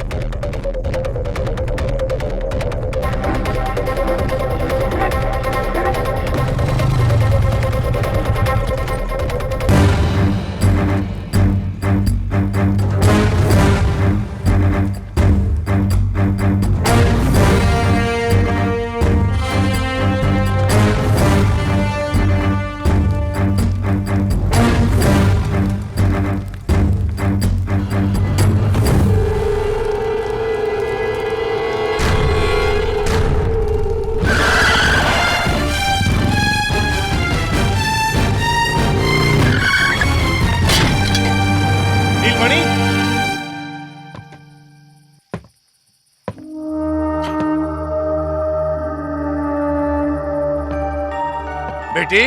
बेटी,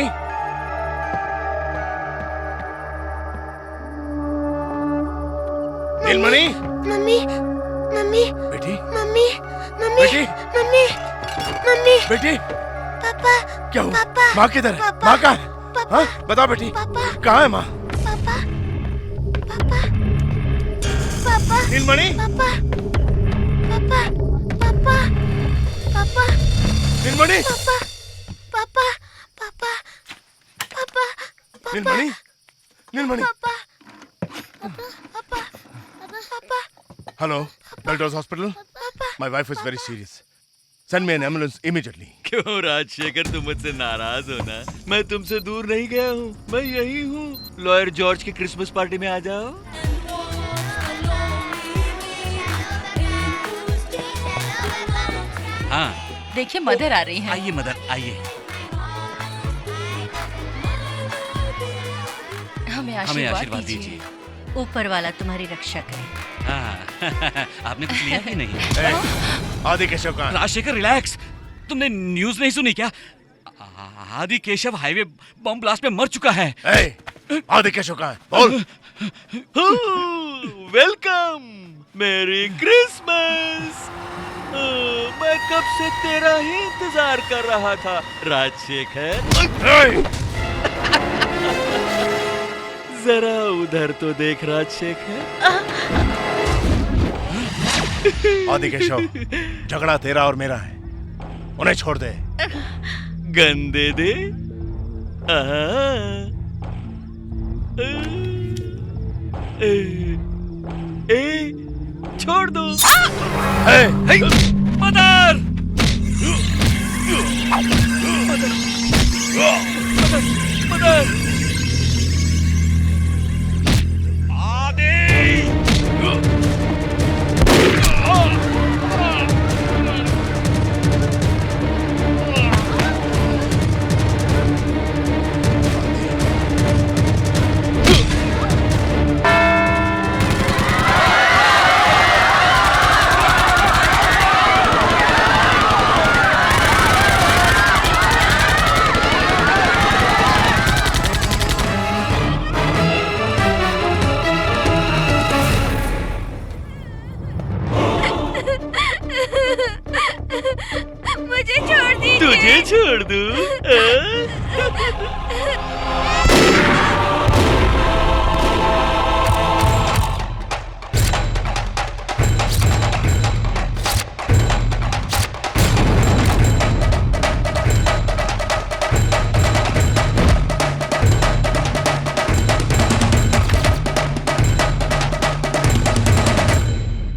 नीलमणि। मम्मी, मम्मी, बेटी, मम्मी, मम्मी, बेटी, मम्मी, मम्मी, बेटी, पापा, क्या हुआ? पापा, माँ किधर है? पापा, माँ कहाँ है? पापा, हाँ? बताओ बेटी, पापा, कहाँ है माँ? पापा, पापा, पापा, नीलमणि, पापा, पापा, पापा, पापा, नीलमणि, पापा, पापा, पापा, पापा, Neelmani, Neelmani. Hello, Beltos hospital. My wife is very serious. Send me an ambulance immediately. क्यों राजशेखर, तुम मुझसे नाराज हो ना? मैं तुमसे दूर नहीं गया हूँ, मैं यही हूँ। लॉयर जॉर्ज की क्रिसमस पार्टी में आ जाओ। हाँ देखिए मदर आ रही हैं। आइए मदर, आइए। हमें आशीर्वाद दीजिए। ऊपर वाला तुम्हारी रक्षा करे। हाँ आपने कुछ लिया कि नहीं? आदि केशव कहाँ? राजशेखर रिलैक्स, तुमने न्यूज़ नहीं सुनी क्या? आदि केशव हाईवे बम ब्लास्ट में मर चुका है। आदि केशव कहाँ है? बोल। वेलकम, मेरी क्रिसमस। मैं कब से तेरा ही इंतजार कर रहा था राजशेखर। जरा उधर तो देख राजशेखर। आदि केशव, झगड़ा तेरा और मेरा है, उन्हें छोड़ दे। गंदे दे। छोड़ दो। मदर, मदर, आदि। तुझे छोड़ दूं?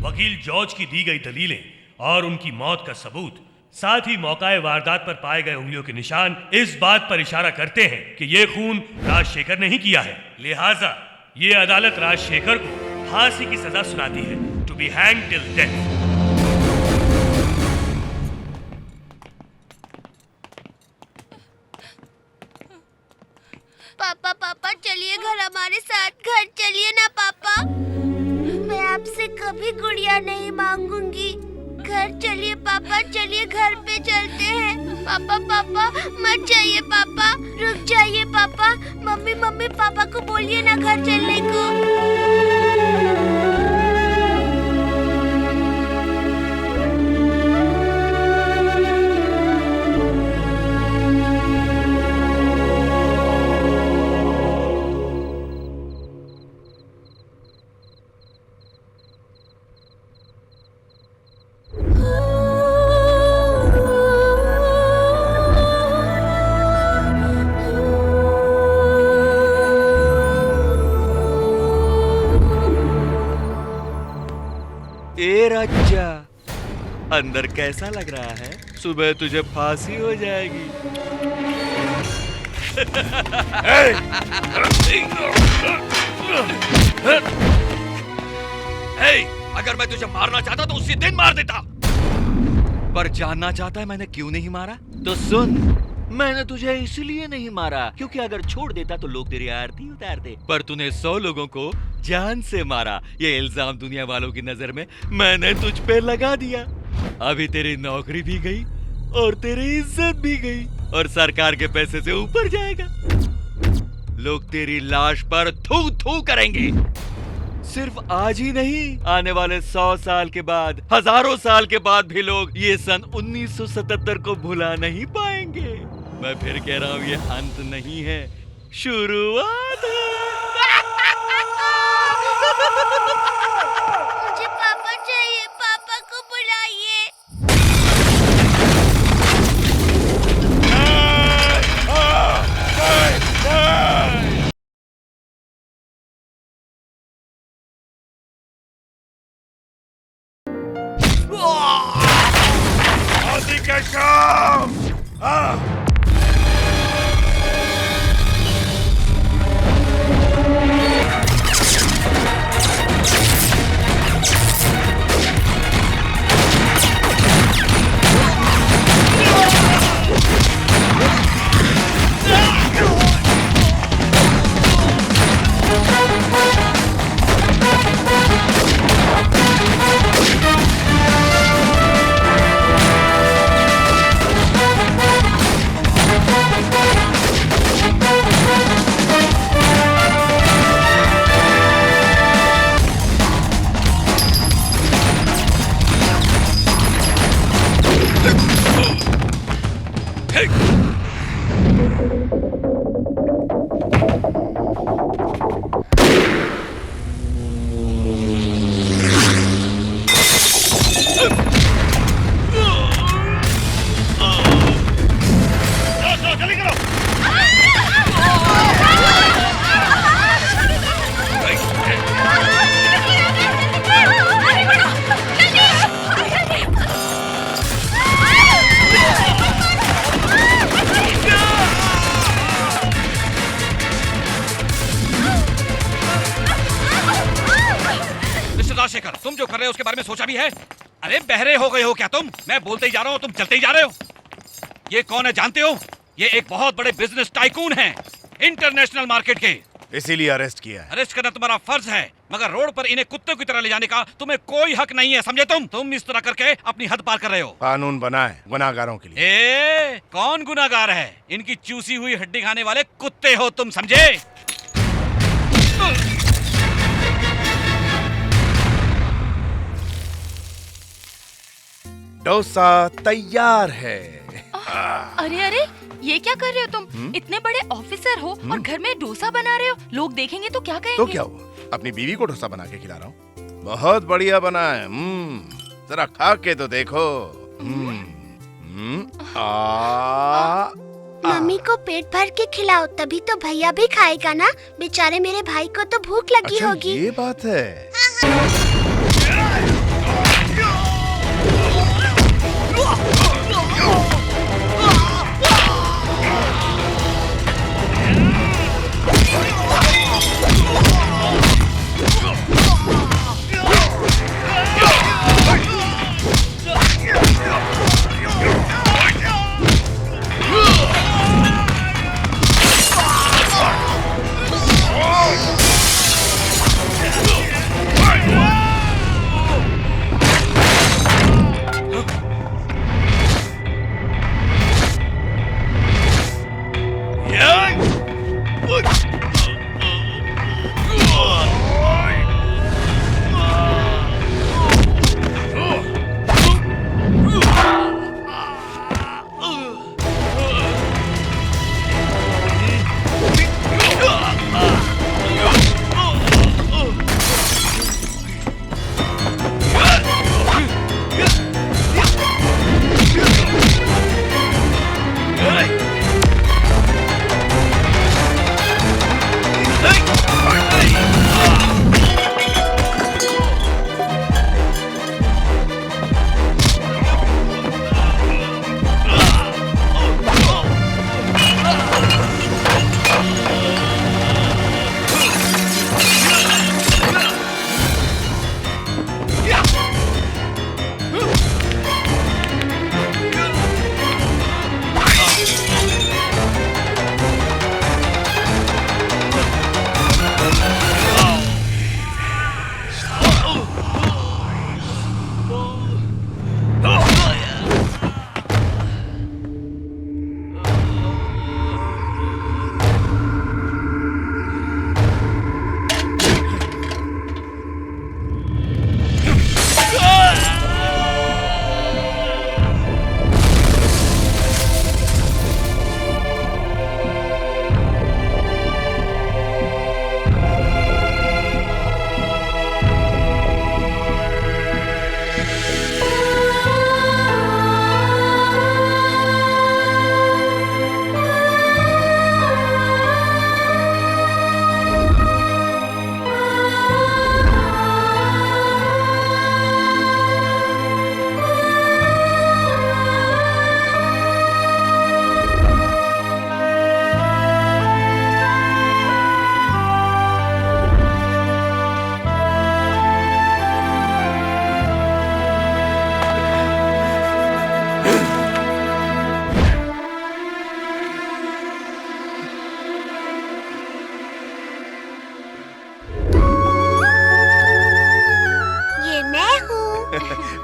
वकील जॉर्ज की दी गई दलीलें और उनकी मौत का सबूत, साथ ही मौकाए वारदात पर पाए गए उंगलियों के निशान इस बात पर इशारा करते हैं कि यह खून राजशेखर ने ही किया है। लिहाजा ये अदालत राजशेखर को फांसी की सजा सुनाती है, to be hang till death. पापा पापा चलिए घर हमारे साथ, घर चलिए ना पापा। मैं आपसे कभी गुड़िया नहीं मांगूंगी। घर चलिए पापा, चलिए घर पे चलते हैं। पापा पापा मत जाइए पापा, रुक जाइए पापा। मम्मी मम्मी पापा को बोलिए ना घर चलने को। ए राजा, अंदर कैसा लग रहा है? सुबह तुझे फांसी हो जाएगी। अगर मैं तुझे मारना चाहता तो उसी दिन मार देता, पर जानना चाहता है मैंने क्यों नहीं मारा? तो सुन, मैंने तुझे इसलिए नहीं मारा क्योंकि अगर छोड़ देता तो लोग तेरी आरती उतारते, पर तूने 100 लोगों को जान से मारा। ये इल्जाम दुनिया वालों की नजर में मैंने तुझ पे लगा दिया। अभी तेरी नौकरी भी गई और तेरी इज्जत भी गई और सरकार के पैसे से ऊपर जाएगा। लोग तेरी लाश पर थू थू करेंगे। सिर्फ आज ही नहीं, आने वाले 100 साल के बाद, हजारों साल के बाद भी लोग ये सन 1977 को भुला नहीं पाएंगे। मैं फिर कह रहा हूँ, ये अंत नहीं है, शुरुआत है। मुझे पापा चाहिए, पापा को बुलाइए। शादी के शाम राजशेखर, तुम जो कर रहे हो उसके बारे में सोचा भी है? अरे बहरे हो गए हो क्या तुम? मैं बोलते ही जा रहा हूँ, तुम चलते ही जा रहे हो। ये कौन है जानते हो? ये एक बहुत बड़े बिजनेस टाइकून हैं, इंटरनेशनल मार्केट के। इसीलिए अरेस्ट किया है। अरेस्ट करना तुम्हारा फर्ज है, मगर रोड पर इन्हें कुत्ते की तरह ले जाने का तुम्हें कोई हक नहीं है, समझे? तुम इस तरह करके अपनी हद पार कर रहे हो। कानून बना है गुनाहगारों के लिए। कौन गुनाहगार है? इनकी चूसी हुई हड्डी खाने वाले कुत्ते हो तुम, समझे? डोसा तैयार है। अरे अरे, ये क्या कर रहे हो तुम? इतने बड़े ऑफिसर हो और घर में डोसा बना रहे हो। लोग देखेंगे तो क्या कहेंगे? तो क्या हुआ, अपनी बीवी को डोसा बना के खिला रहा हूँ। बहुत बढ़िया बना है। जरा खा के तो देखो। मम्मी को पेट भर के खिलाओ, तभी तो भैया भी खाएगा ना। बेचारे मेरे भाई को तो भूख लगी अच्छा, होगी। ये बात है।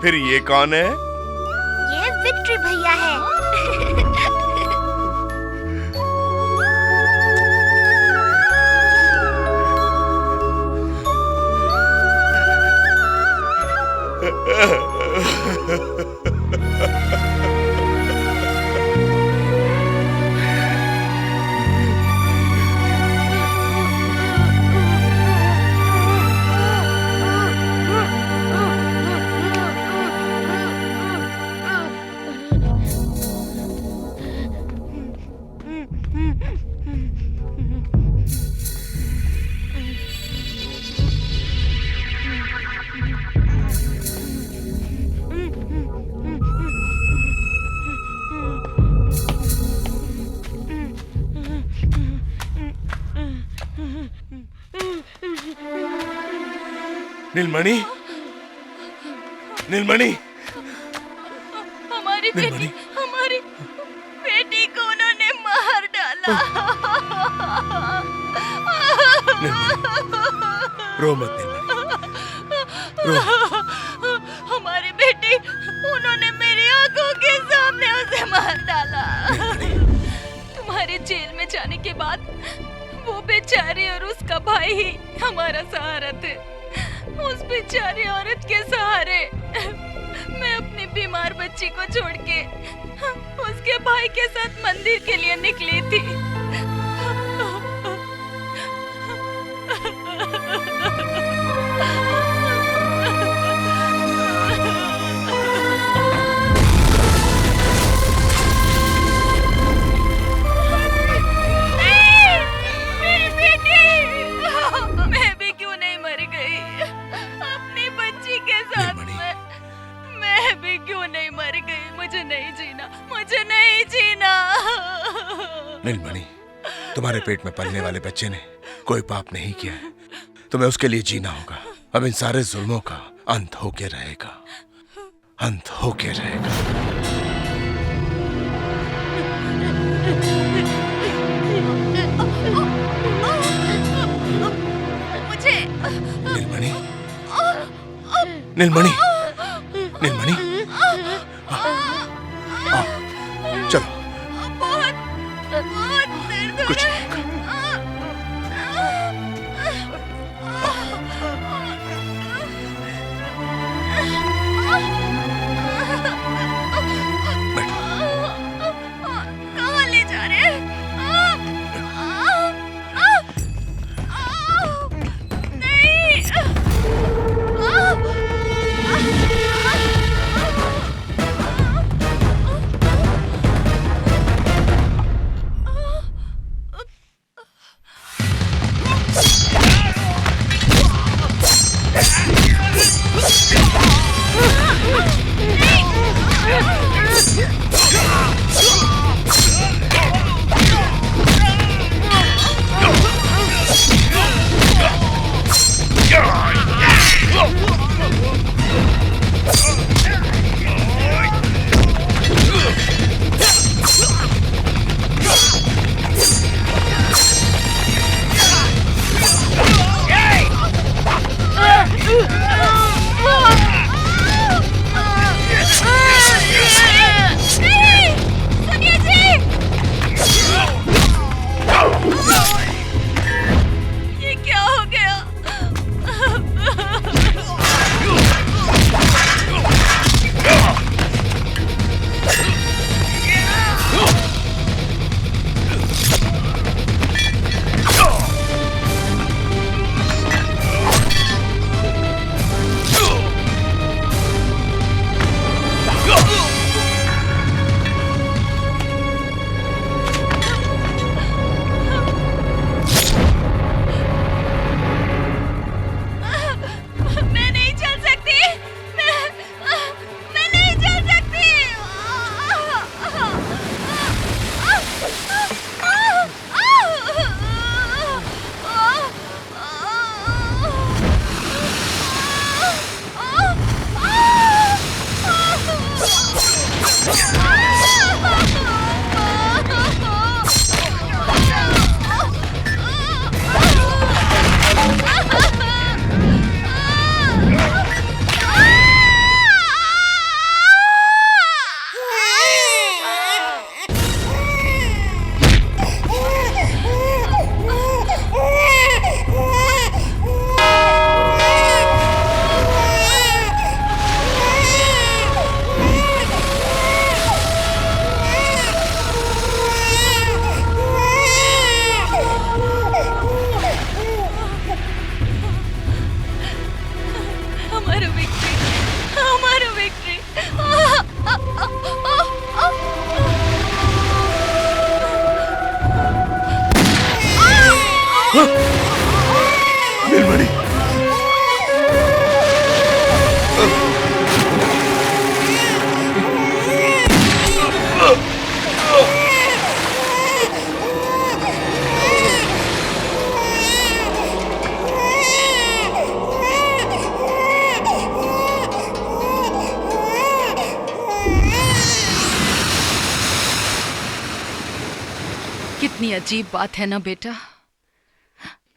फिर ये कौन है? ये विक्ट्री भैया है। नीलमणि, नीलमणि, हमारी बेटी, हमारी बेटी को उन्होंने मार डाला। रो मत नीलमणि, हमारी बेटी, उन्होंने मेरी आंखों के सामने उसे मार डाला। तुम्हारे जेल में जाने के बाद वो बेचारी और उसका भाई ही हमारा सहारा थे। उस बेचारी औरत के सहारे मैं अपनी बीमार बच्ची को छोड़ के उस उसके भाई के साथ मंदिर के लिए निकली थी। मैं भी क्यों नहीं मर गई अपनी बच्ची के साथ में? मैं भी क्यों नहीं मर गई? मुझे नहीं जीना, मुझे नहीं जीना। नीलमणि, तुम्हारे पेट में पलने वाले बच्चे ने कोई पाप नहीं किया है। तुम्हें उसके लिए जीना होगा। अब इन सारे जुल्मों का अंत होके रहेगा, अंत होके रहेगा। नीलमणि, नीलमणि, नीलमणि, चलो। कुछ कहाँ ले जा रहे हैं? नीलमणि, कितनी अजीब बात है ना बेटा।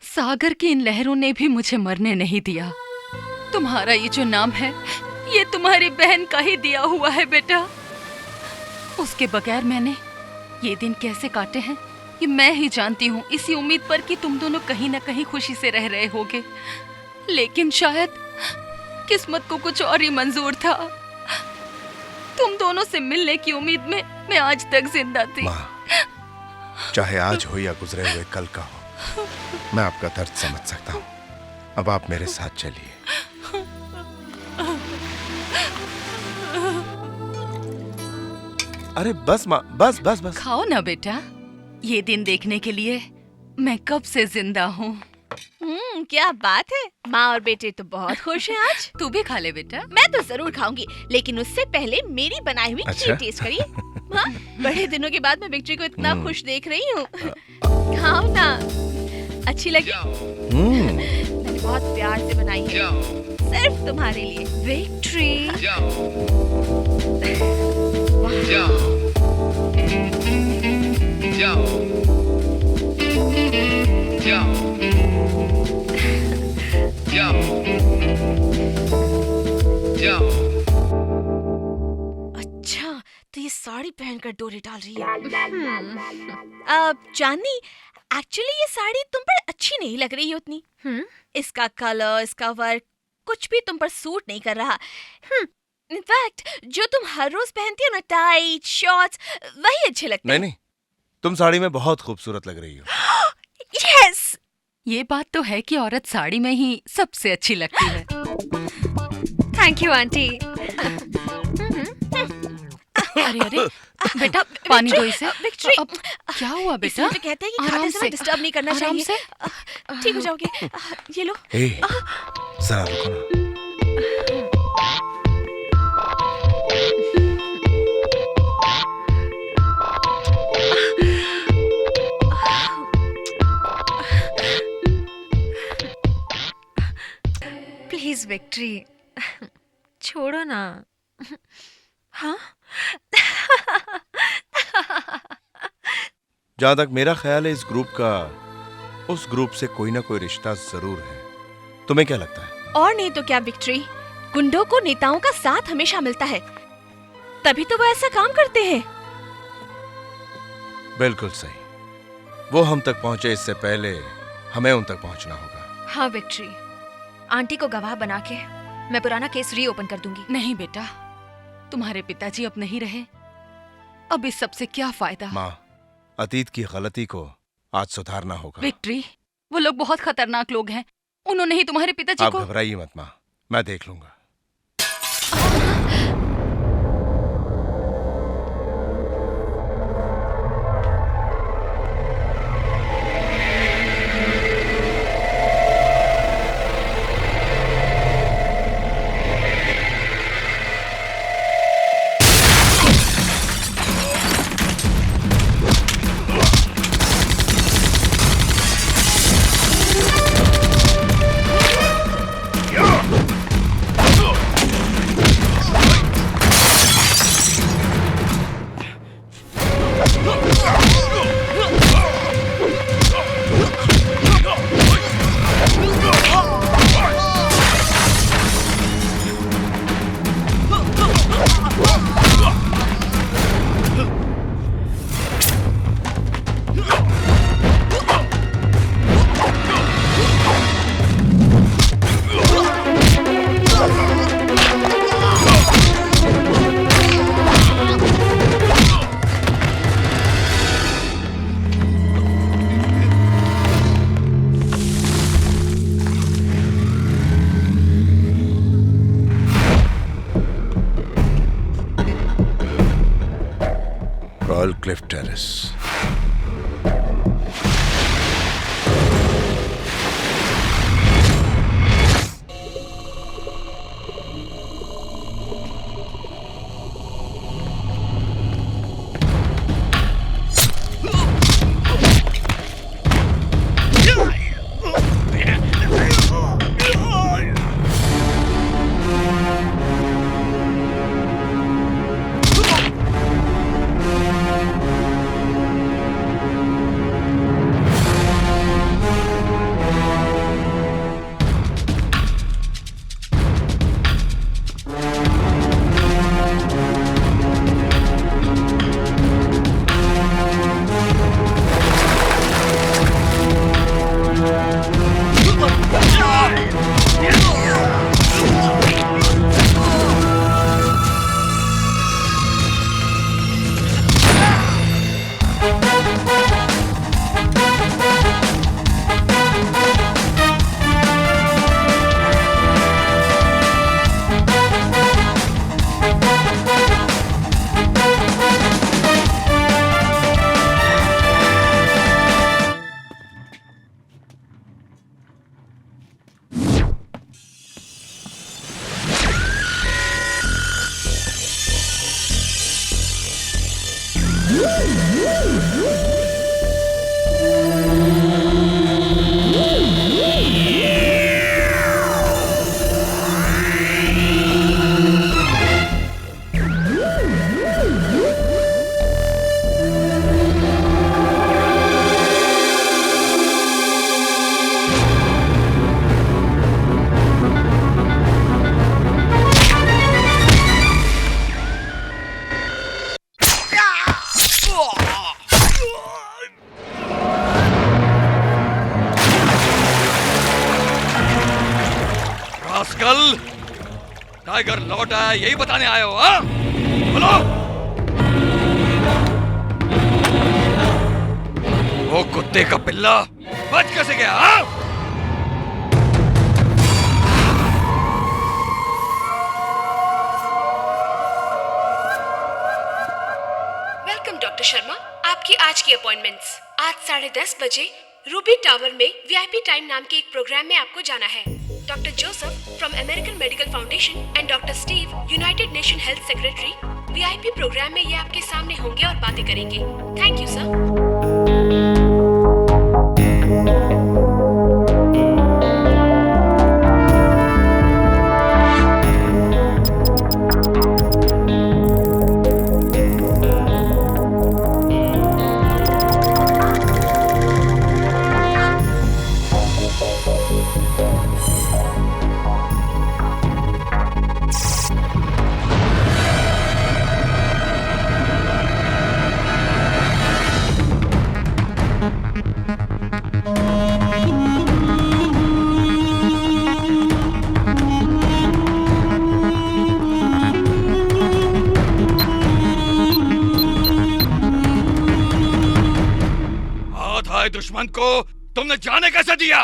सागर की इन लहरों ने भी मुझे मरने नहीं दिया। तुम्हारा ये जो नाम है, ये तुम्हारी बहन का ही दिया हुआ है बेटा। उसके बगैर मैंने ये दिन कैसे काटे हैं ये मैं ही जानती हूँ, इसी उम्मीद पर कि तुम दोनों कहीं ना कहीं खुशी से रह रहे होगे। लेकिन शायद किस्मत को कुछ और ही मंजूर था। तुम दोनों से मिलने की उम्मीद में मैं आज तक जिंदा थी। माँ, चाहे आज हो या गुजरे हुए कल का हो, मैं आपका दर्द समझ सकता हूँ। अब आप मेरे साथ चलिए। अरे बस माँ, बस बस बस। खाओ ना बेटा, ये दिन देखने के लिए मैं कब से जिंदा हूँ। क्या बात है, माँ और बेटे तो बहुत खुश हैं आज। तू भी खा ले बेटा। मैं तो जरूर खाऊंगी, लेकिन उससे पहले मेरी बनाई हुई खीर टेस्ट करिए। हाँ, बड़े दिनों के बाद मैं विक्ट्री को इतना खुश देख रही हूँ। खाओ ना, अच्छी लगी? मैंने बहुत प्यार से बनाई है, सिर्फ तुम्हारे लिए। विक्ट्री। अच्छा, तो ये साड़ी पहनकर डोरी डाल रही है। चांदनी, एक्चुअली ये साड़ी तुम पर अच्छी नहीं लग रही है उतनी। इसका कलर, इसका वर्क कुछ भी तुम पर सूट नहीं कर रहा। इनफैक्ट जो तुम हर रोज पहनती हो ना, टाइट शॉर्ट्स, वही अच्छे लगते हैं। नहीं, तुम साड़ी में बहुत खूबसूरत लग रही हो। यस, ये बात तो है कि औरत साड़ी में ही सबसे अच्छी लगती है। Thank you aunty. अरे अरे बेटा, पानी दो इसे। विक्ट्री, अब क्या हुआ बेटा? तो कहते हैं कि खाते समय डिस्टर्ब नहीं करना आराम चाहिए। ठीक हो जाओगे। ये लो। जरा रुको ना। प्लीज विक्ट्री, छोड़ो ना। हाँ? जहां तक मेरा ख्याल है, इस ग्रुप का उस ग्रुप से कोई ना कोई रिश्ता जरूर है। तुम्हें क्या लगता है? और नहीं तो क्या विक्ट्री, गुंडों को नेताओं का साथ हमेशा मिलता है, तभी तो वो ऐसा काम करते हैं। बिल्कुल सही। वो हम तक पहुंचे इससे पहले हमें उन तक पहुंचना होगा। हाँ विक्ट्री, आंटी को गवाह बना के मैं पुराना केस रीओपन कर दूंगी। नहीं बेटा, तुम्हारे पिताजी अब नहीं रहे, अब इस सब से क्या फायदा? माँ, अतीत की गलती को आज सुधारना होगा। विक्ट्री, वो लोग बहुत खतरनाक लोग हैं। उन्होंने ही तुम्हारे पिताजी आप को। घबराइए मत माँ, मैं देख लूंगा। Royal Cliff terrace. टाइगर लौट आया यही बताने आए हो? हाँ बोलो। वो कुत्ते का पिल्ला बच कैसे गया? हाँ? वेलकम डॉक्टर शर्मा, आपकी आज की अपॉइंटमेंट्स। आज 10:30 बजे रूबी टावर में वीआईपी टाइम नाम के एक प्रोग्राम में आपको जाना है। Doctor Joseph from American Medical Foundation and doctor Steve United Nation health secretary VIP programme में ये आपके सामने होंगे और बातें करेंगे। Thank you sir. दुश्मन को तुमने जाने कैसे दिया?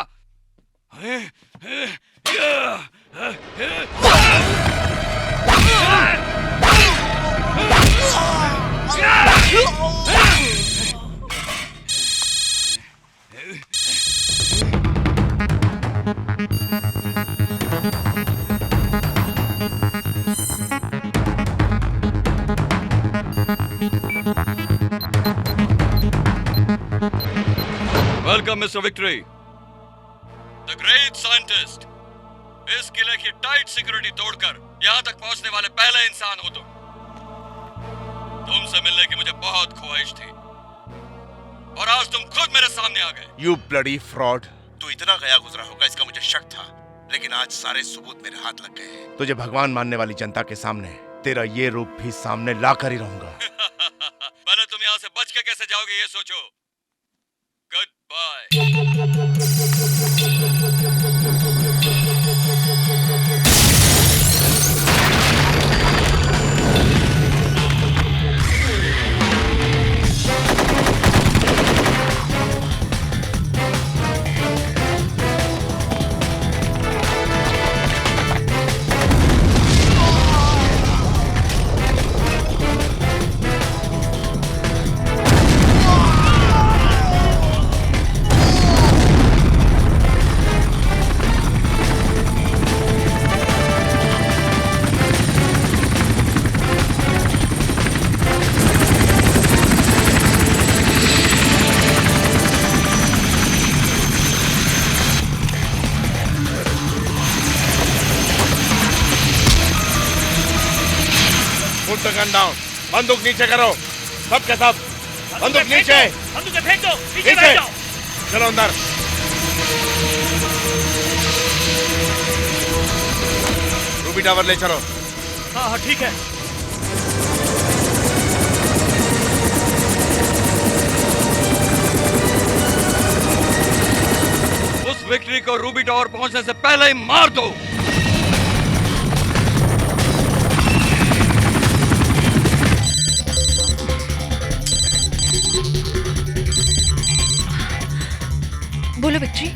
Welcome mister Victory, the great scientist. इस किले की टाइट सिक्योरिटी तोड़कर यहाँ तक पहुँचने वाले पहले इंसान हो तुम। तुमसे मिलने की मुझे बहुत ख्वाहिश थी और आज तुम खुद मेरे सामने आ गए। You bloody fraud. तू इतना गया गुजरा होगा इसका मुझे शक था, लेकिन आज सारे सबूत मेरे हाथ लग गए हैं। तुझे भगवान मानने वाली जनता के सामने तेरा ये रूप भी सामने लाकर ही रहूंगा। पहले तुम यहाँ से बच के कैसे जाओगे ये सोचो। Goodbye. गन डाउन, बंदूक नीचे करो, सब के सब बंदूक नीचे। बंदूक फेंक दो, नीचे बैठ जाओ। चलो अंदर। रूबी टावर ले चलो। हाँ ठीक है। उस विक्ट्री को रूबी टावर पहुंचने से पहले ही मार दो। बोलो victory.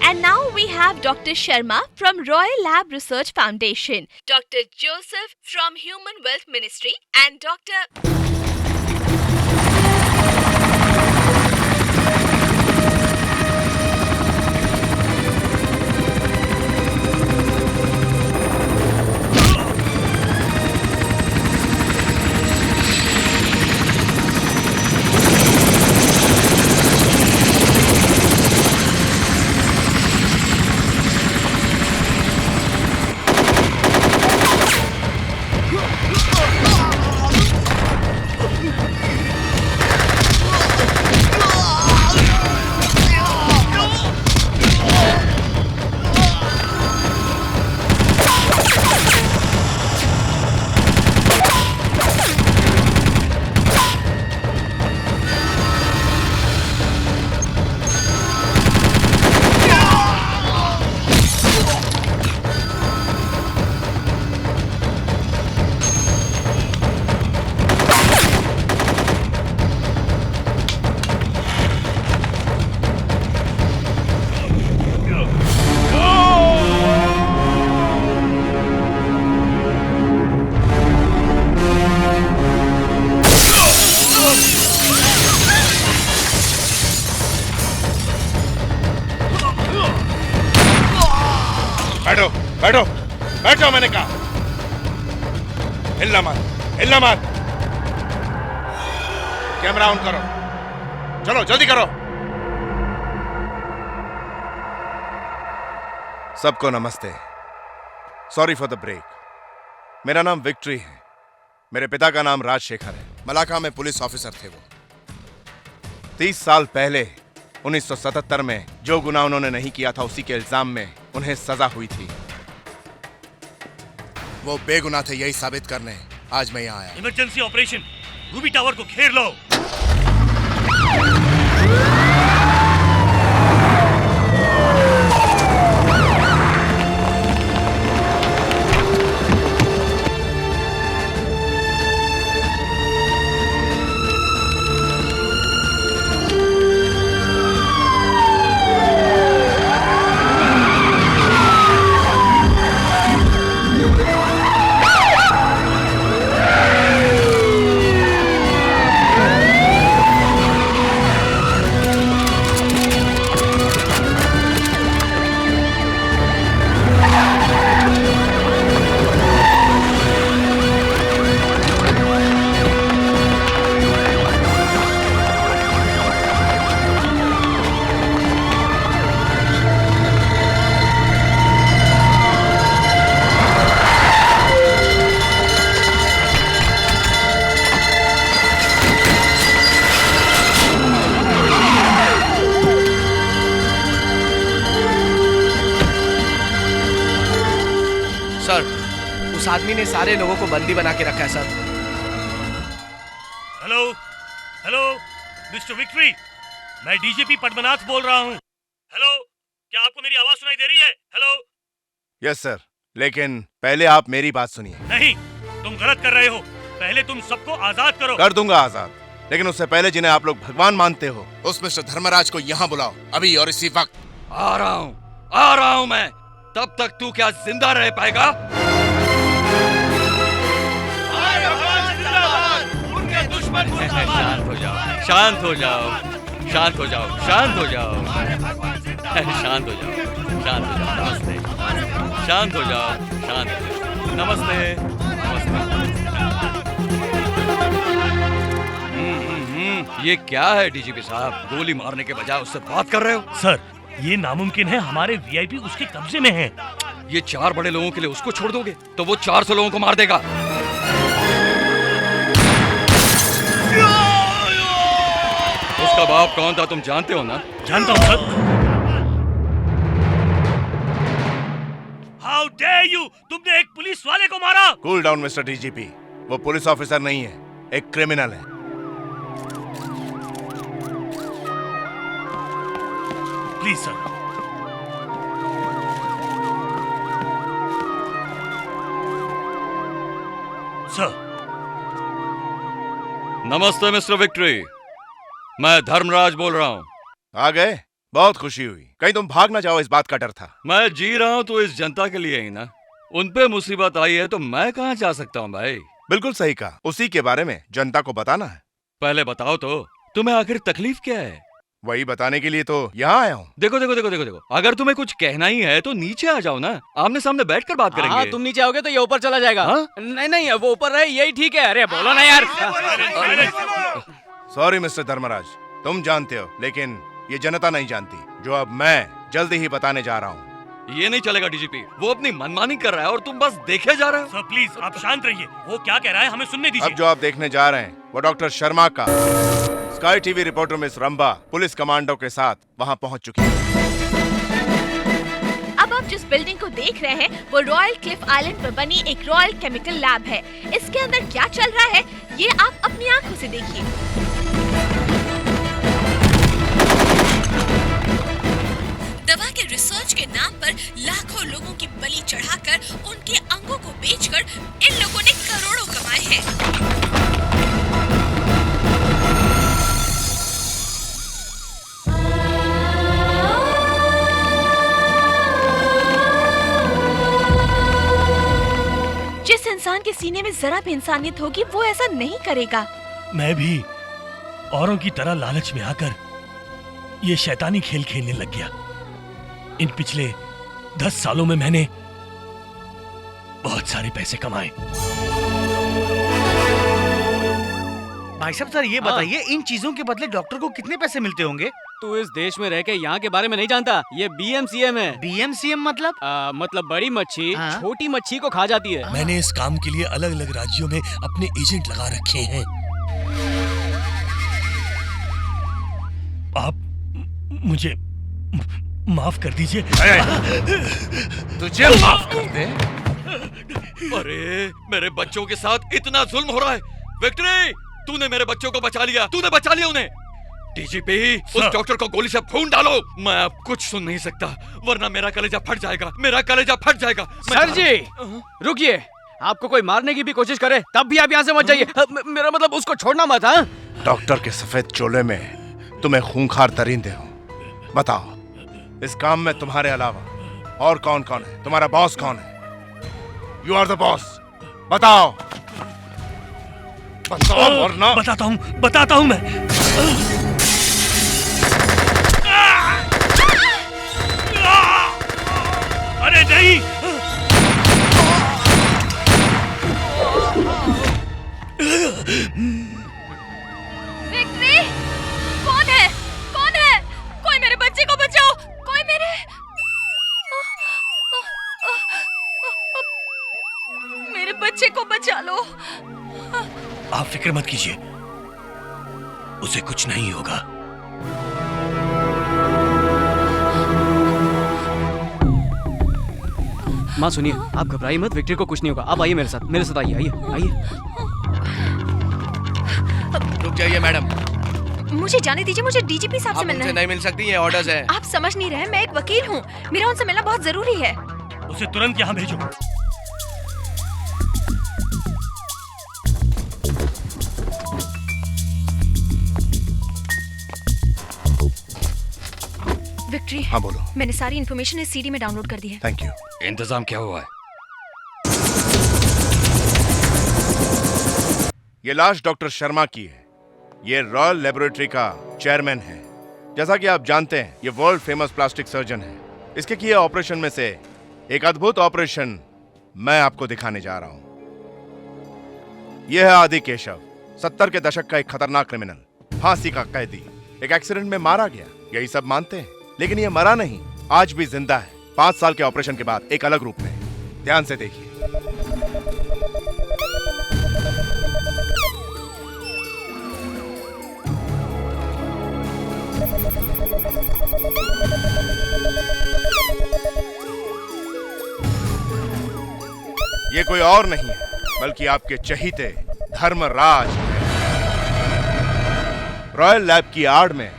And now we have Dr. Sharma from Royal Lab Research Foundation, Dr. Joseph from Human Wealth Ministry, and Dr. बैठो बैठो बैठ जाओ, मैंने कहा। हिलना मत, हिलना मत। कैमरा ऑन करो, चलो जल्दी करो। सबको नमस्ते। Sorry for the break. मेरा नाम विक्ट्री है। मेरे पिता का नाम राजशेखर है। मलाका में पुलिस ऑफिसर थे वो। 30 साल पहले 1977 में जो गुनाह उन्होंने नहीं किया था, उसी के इल्जाम में उन्हें सजा हुई थी। वो बेगुनाह थे, यही साबित करने आज मैं यहाँ आया। इमरजेंसी ऑपरेशन, रूबी टावर को घेर लो। उस आदमी ने सारे लोगों को बंदी बना के रखा है sir. Hello hello mister victory, मैं डीजीपी पद्मनाथ बोल रहा हूँ। हेलो, क्या आपको मेरी आवाज सुनाई दे रही है? हेलो। यस सर, लेकिन पहले आप मेरी बात सुनिए। नहीं, तुम गलत कर रहे हो। पहले तुम सबको आजाद करो। कर दूंगा आजाद, लेकिन उससे पहले जिन्हें आप लोग भगवान मानते हो, उस मिस्टर धर्मराज को यहाँ बुलाओ, अभी और इसी वक्त। आ रहा हूँ मैं। तब तक तू क्या जिंदा रह पाएगा? शांत हो जाओ, शांत हो जाओ, शांत हो जाओ, शांत हो जाओ, शांत हो जाओ, शांत हो जाओ। नमस्ते, शांत हो जाओ, शांत हो जाओ। नमस्ते, नमस्ते। ये क्या है डीजीपी साहब? गोली मारने के बजाय उससे बात कर रहे हो? सर, ये नामुमकिन है। हमारे वीआईपी उसके कब्जे में हैं। ये 4 बड़े लोगों के लिए उसको छोड़ दोगे तो वो 400 लोगों को मार देगा। उसका बाप कौन था तुम जानते हो ना? जानता हूँ सर। How dare you! तुमने एक पुलिस वाले को मारा। कूल डाउन मिस्टर डीजीपी, वो पुलिस ऑफिसर नहीं है, एक क्रिमिनल है। Please sir. सर। नमस्ते मिस्टर विक्ट्री, मैं धर्मराज बोल रहा हूँ। आ गए? बहुत खुशी हुई। कहीं तुम भाग ना जाओ, इस बात का डर था। मैं जी रहा हूँ तो इस जनता के लिए ही ना। उन पे मुसीबत आई है तो मैं कहाँ जा सकता हूँ भाई? बिल्कुल सही कहा। उसी के बारे में जनता को बताना है। पहले बताओ तो तुम्हें आखिर तकलीफ क्या है? वही बताने के लिए तो यहाँ आया हूँ। देखो देखो देखो देखो देखो, अगर तुम्हें कुछ कहना ही है तो नीचे आ जाओ ना, आमने सामने बैठकर बात करेंगे। हाँ, तुम नीचे आओगे तो ये ऊपर चला जाएगा। नहीं नहीं, वो ऊपर रहे, यही ठीक है। अरे बोलो ना यार। सॉरी मिस्टर धर्मराज, तुम जानते हो, लेकिन ये जनता नहीं जानती, जो अब मैं जल्दी ही बताने जा रहा हूँ। ये नहीं चलेगा डीजीपी, वो अपनी मनमानी कर रहा है और तुम बस देखे जा रहे हो। सर प्लीज आप शांत रहिए, वो क्या कह रहा है हमें सुनने दीजिए। अब जो आप देखने जा रहे हैं वो डॉक्टर शर्मा का स्काई टीवी रिपोर्टर मिस रंबा पुलिस कमांडो के साथ वहाँ पहुँच चुकी है। अब आप जिस बिल्डिंग को देख रहे हैं वो रॉयल क्लिफ आइलैंड पर बनी एक रॉयल केमिकल लैब है। इसके अंदर क्या चल रहा है ये आप अपनी आंखों से देखिए। दवा के रिसर्च के नाम पर लाखों लोगों की बलि चढ़ाकर उनके अंगों को बेचकर इन लोगों ने करोड़ों कमाए हैं। जिस इंसान के सीने में जरा भी इंसानियत होगी वो ऐसा नहीं करेगा। मैं भी औरों की तरह लालच में आकर ये शैतानी खेल खेलने लग गया। इन पिछले 10 सालों में मैंने बहुत सारे पैसे कमाए। भाई साहब सर ये बताइए इन चीजों के बदले डॉक्टर को कितने पैसे मिलते होंगे? तू इस देश में रह के यहाँ के बारे में नहीं जानता। ये BMCM है। BMCM मतलब? मतलब बड़ी मच्छी छोटी मच्छी को खा जाती है। मैंने इस काम के लिए अलग अलग राज्यों में अपने एजेंट लगा रखे हैं। आप मुझे माफ कर दीजिए। तुझे माफ कर दे? अरे मेरे बच्चों के साथ इतना जुल्म हो रहा है। विक्ट्री, तूने मेरे बच्चों को बचा लिया, तूने बचा लिया उन्हें। डीजीपी, उस डॉक्टर को गोली से खून डालो। मैं अब कुछ सुन नहीं सकता, वरना मेरा कलेजा फट जाएगा, मेरा कलेजा फट जाएगा। सर जी रुकिए, आपको कोई मारने की भी कोशिश करे तब भी आप यहाँ से मत जाइए। मेरा मतलब उसको छोड़ना मत। हाँ, डॉक्टर के सफेद चोले में तुम्हें खूंखार दरिंदे हो। बताओ, इस काम में तुम्हारे अलावा और कौन कौन है? तुम्हारा बॉस कौन है? You are the boss. बताओ बताओ वरना। बताता हूँ मैं। अरे नहीं, विक्ट्री, कौन है? कौन है? कोई मेरे बच्चे को बचाओ, कोई मेरे बच्चे को बचा लो। आप फिक्र मत कीजिए, उसे कुछ नहीं होगा। माँ सुनिए, आप घबराइए मत, विक्ट्री को कुछ नहीं होगा। आप आइए मेरे साथ आइए, आइए। रुक जाइए मैडम। मुझे जाने दीजिए, मुझे डीजीपी साहब से मिलना है। नहीं मिल सकती, ये ऑर्डर्स है। आप समझ नहीं रहे, मैं एक वकील हूँ, मेरा उनसे मिलना बहुत जरूरी है। उसे तुरंत यहाँ भेजो। विक्ट्री, हाँ बोलो। मैंने सारी इन्फॉर्मेशन इस सीडी में डाउनलोड कर दी है। Thank you. इंतजाम क्या हुआ है? ये लाश डॉक्टर शर्मा की है। ये रॉयल लेबोरेटरी का चेयरमैन है। जैसा कि आप जानते हैं, ये वर्ल्ड फेमस प्लास्टिक सर्जन है। इसके किए ऑपरेशन में से एक अद्भुत ऑपरेशन मैं आपको दिखाने जा रहा हूं। यह है आदि केशव, 70 के दशक का एक खतरनाक क्रिमिनल, फांसी का कैदी। एक एक्सीडेंट में मारा गया, यही सब मानते हैं, लेकिन ये मरा नहीं, आज भी जिंदा है। 5 साल के ऑपरेशन के बाद एक अलग रूप में। ध्यान से देखिए। ये कोई और नहीं है बल्कि आपके चहीते धर्मराज। रॉयल लैब की आड़ में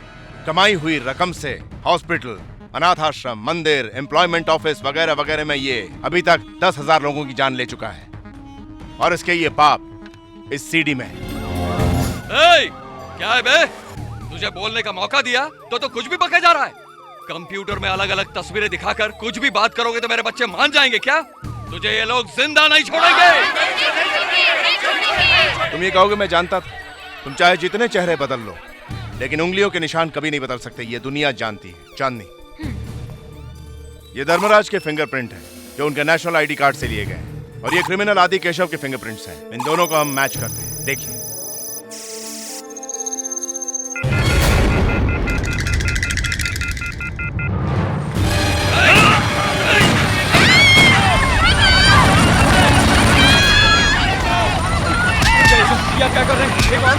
कमाई हुई रकम से हॉस्पिटल, अनाथ आश्रम, मंदिर, एम्प्लॉयमेंट ऑफिस वगैरह वगैरह में ये अभी तक 10,000 लोगों की जान ले चुका है। और इसके ये पाप इस सीडी में। क्या है बे? तुझे बोलने का मौका दिया तो कुछ भी बके जा रहा है। कंप्यूटर में अलग अलग तस्वीरें दिखाकर कुछ भी बात करोगे तो मेरे बच्चे मान जाएंगे क्या? तुझे ये लोग जिंदा नहीं छोड़ेंगे। तुम ये कहोगे मैं जानता था। तुम चाहे जितने चेहरे बदल लो, लेकिन उंगलियों के निशान कभी नहीं बदल सकते। ये दुनिया जानती है। चांदनी, ये धर्मराज के फिंगरप्रिंट हैं जो उनके नेशनल आईडी कार्ड से लिए गए, और ये क्रिमिनल आदि केशव के फिंगरप्रिंट्स हैं। इन दोनों को हम मैच करते हैं। देखिए। क्या कर रहे हैं? एक और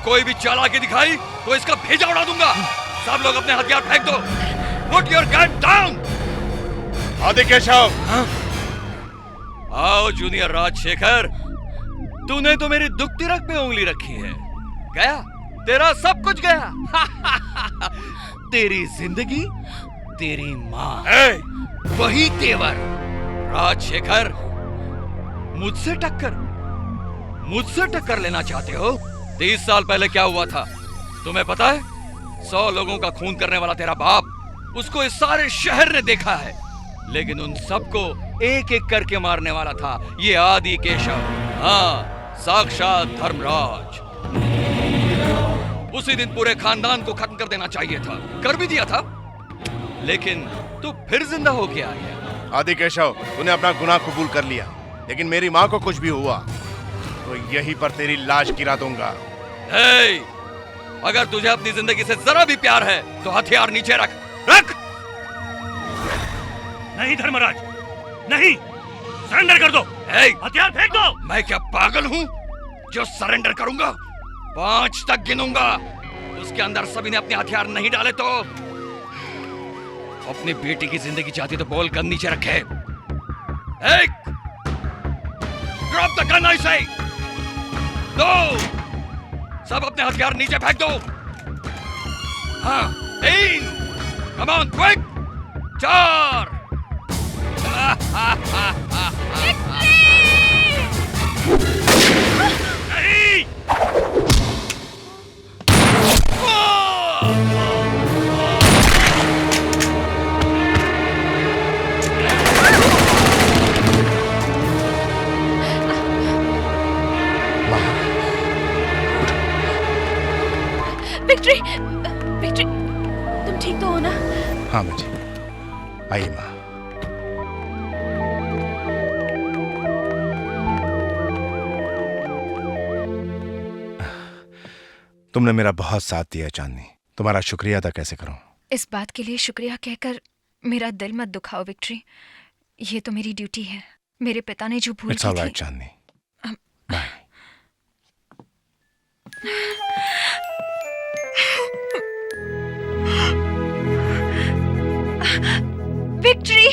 कोई भी चालाकी दिखाई तो इसका भेजा उड़ा दूंगा। सब लोग अपने हथियार फेंक दो। Put your gun down! आदि केशव। आओ जूनियर राजशेखर, तूने तो मेरी दुखती रग पे उंगली रखी है। गया तेरा सब कुछ गया। तेरी जिंदगी, तेरी माँ, वही तेवर। राजशेखर, मुझसे टक्कर लेना चाहते हो? 30 साल पहले क्या हुआ था तुम्हें पता है? 100 लोगों का खून करने वाला तेरा बाप, उसको इस सारे शहर ने देखा है, लेकिन उन सबको एक एक करके मारने वाला था ये आदि केशव। हाँ, साक्षात धर्मराज। उसी दिन पूरे खानदान को खत्म कर देना चाहिए था, कर भी दिया था, लेकिन तू फिर जिंदा होके आ गया। आदि केशव, तूने अपना गुनाह कबूल कर लिया, लेकिन मेरी माँ को कुछ भी हुआ तो यहीं पर तेरी लाश गिरा दूंगा। अगर तुझे अपनी जिंदगी से जरा भी प्यार है तो हथियार नीचे रख। नहीं धर्मराज, नहीं, सरेंडर कर दो। हथियार फेंक दो। मैं क्या पागल हूँ जो सरेंडर करूंगा? 5 तक गिनूंगा, उसके अंदर सभी ने अपने हथियार नहीं डाले तो अपनी बेटी की जिंदगी चाहती तो बोल गन नीचे रखे। ड्रॉप द गन, आई से। 2, सब अपने हथियार नीचे फेंक दो। हाँ, 3, कम ऑन क्विक, 4। नहीं। विक्ट्री, विक्ट्री, तुम ठीक तो हो ना? हाँ बेटी, आइए माँ। तुमने मेरा बहुत साथ दिया चांदनी, तुम्हारा शुक्रिया अदा कैसे करूं? इस बात के लिए शुक्रिया कहकर मेरा दिल मत दुखाओ विक्ट्री, ये तो मेरी ड्यूटी है। मेरे पिता ने जो भूल It's all right, Chandni. Bye. Victory,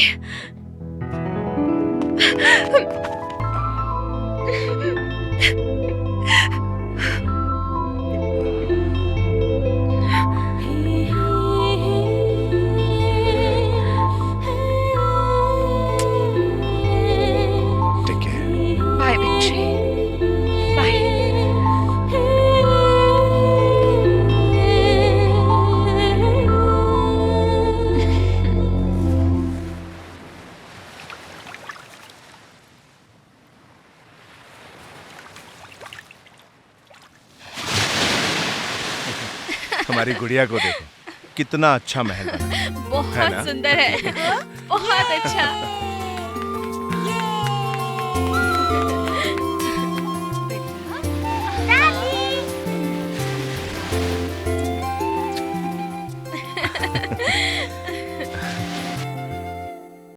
bye Victory, bye. हमारी गुड़िया को देखो, कितना अच्छा महल बना है। बहुत सुंदर है। बहुत अच्छा।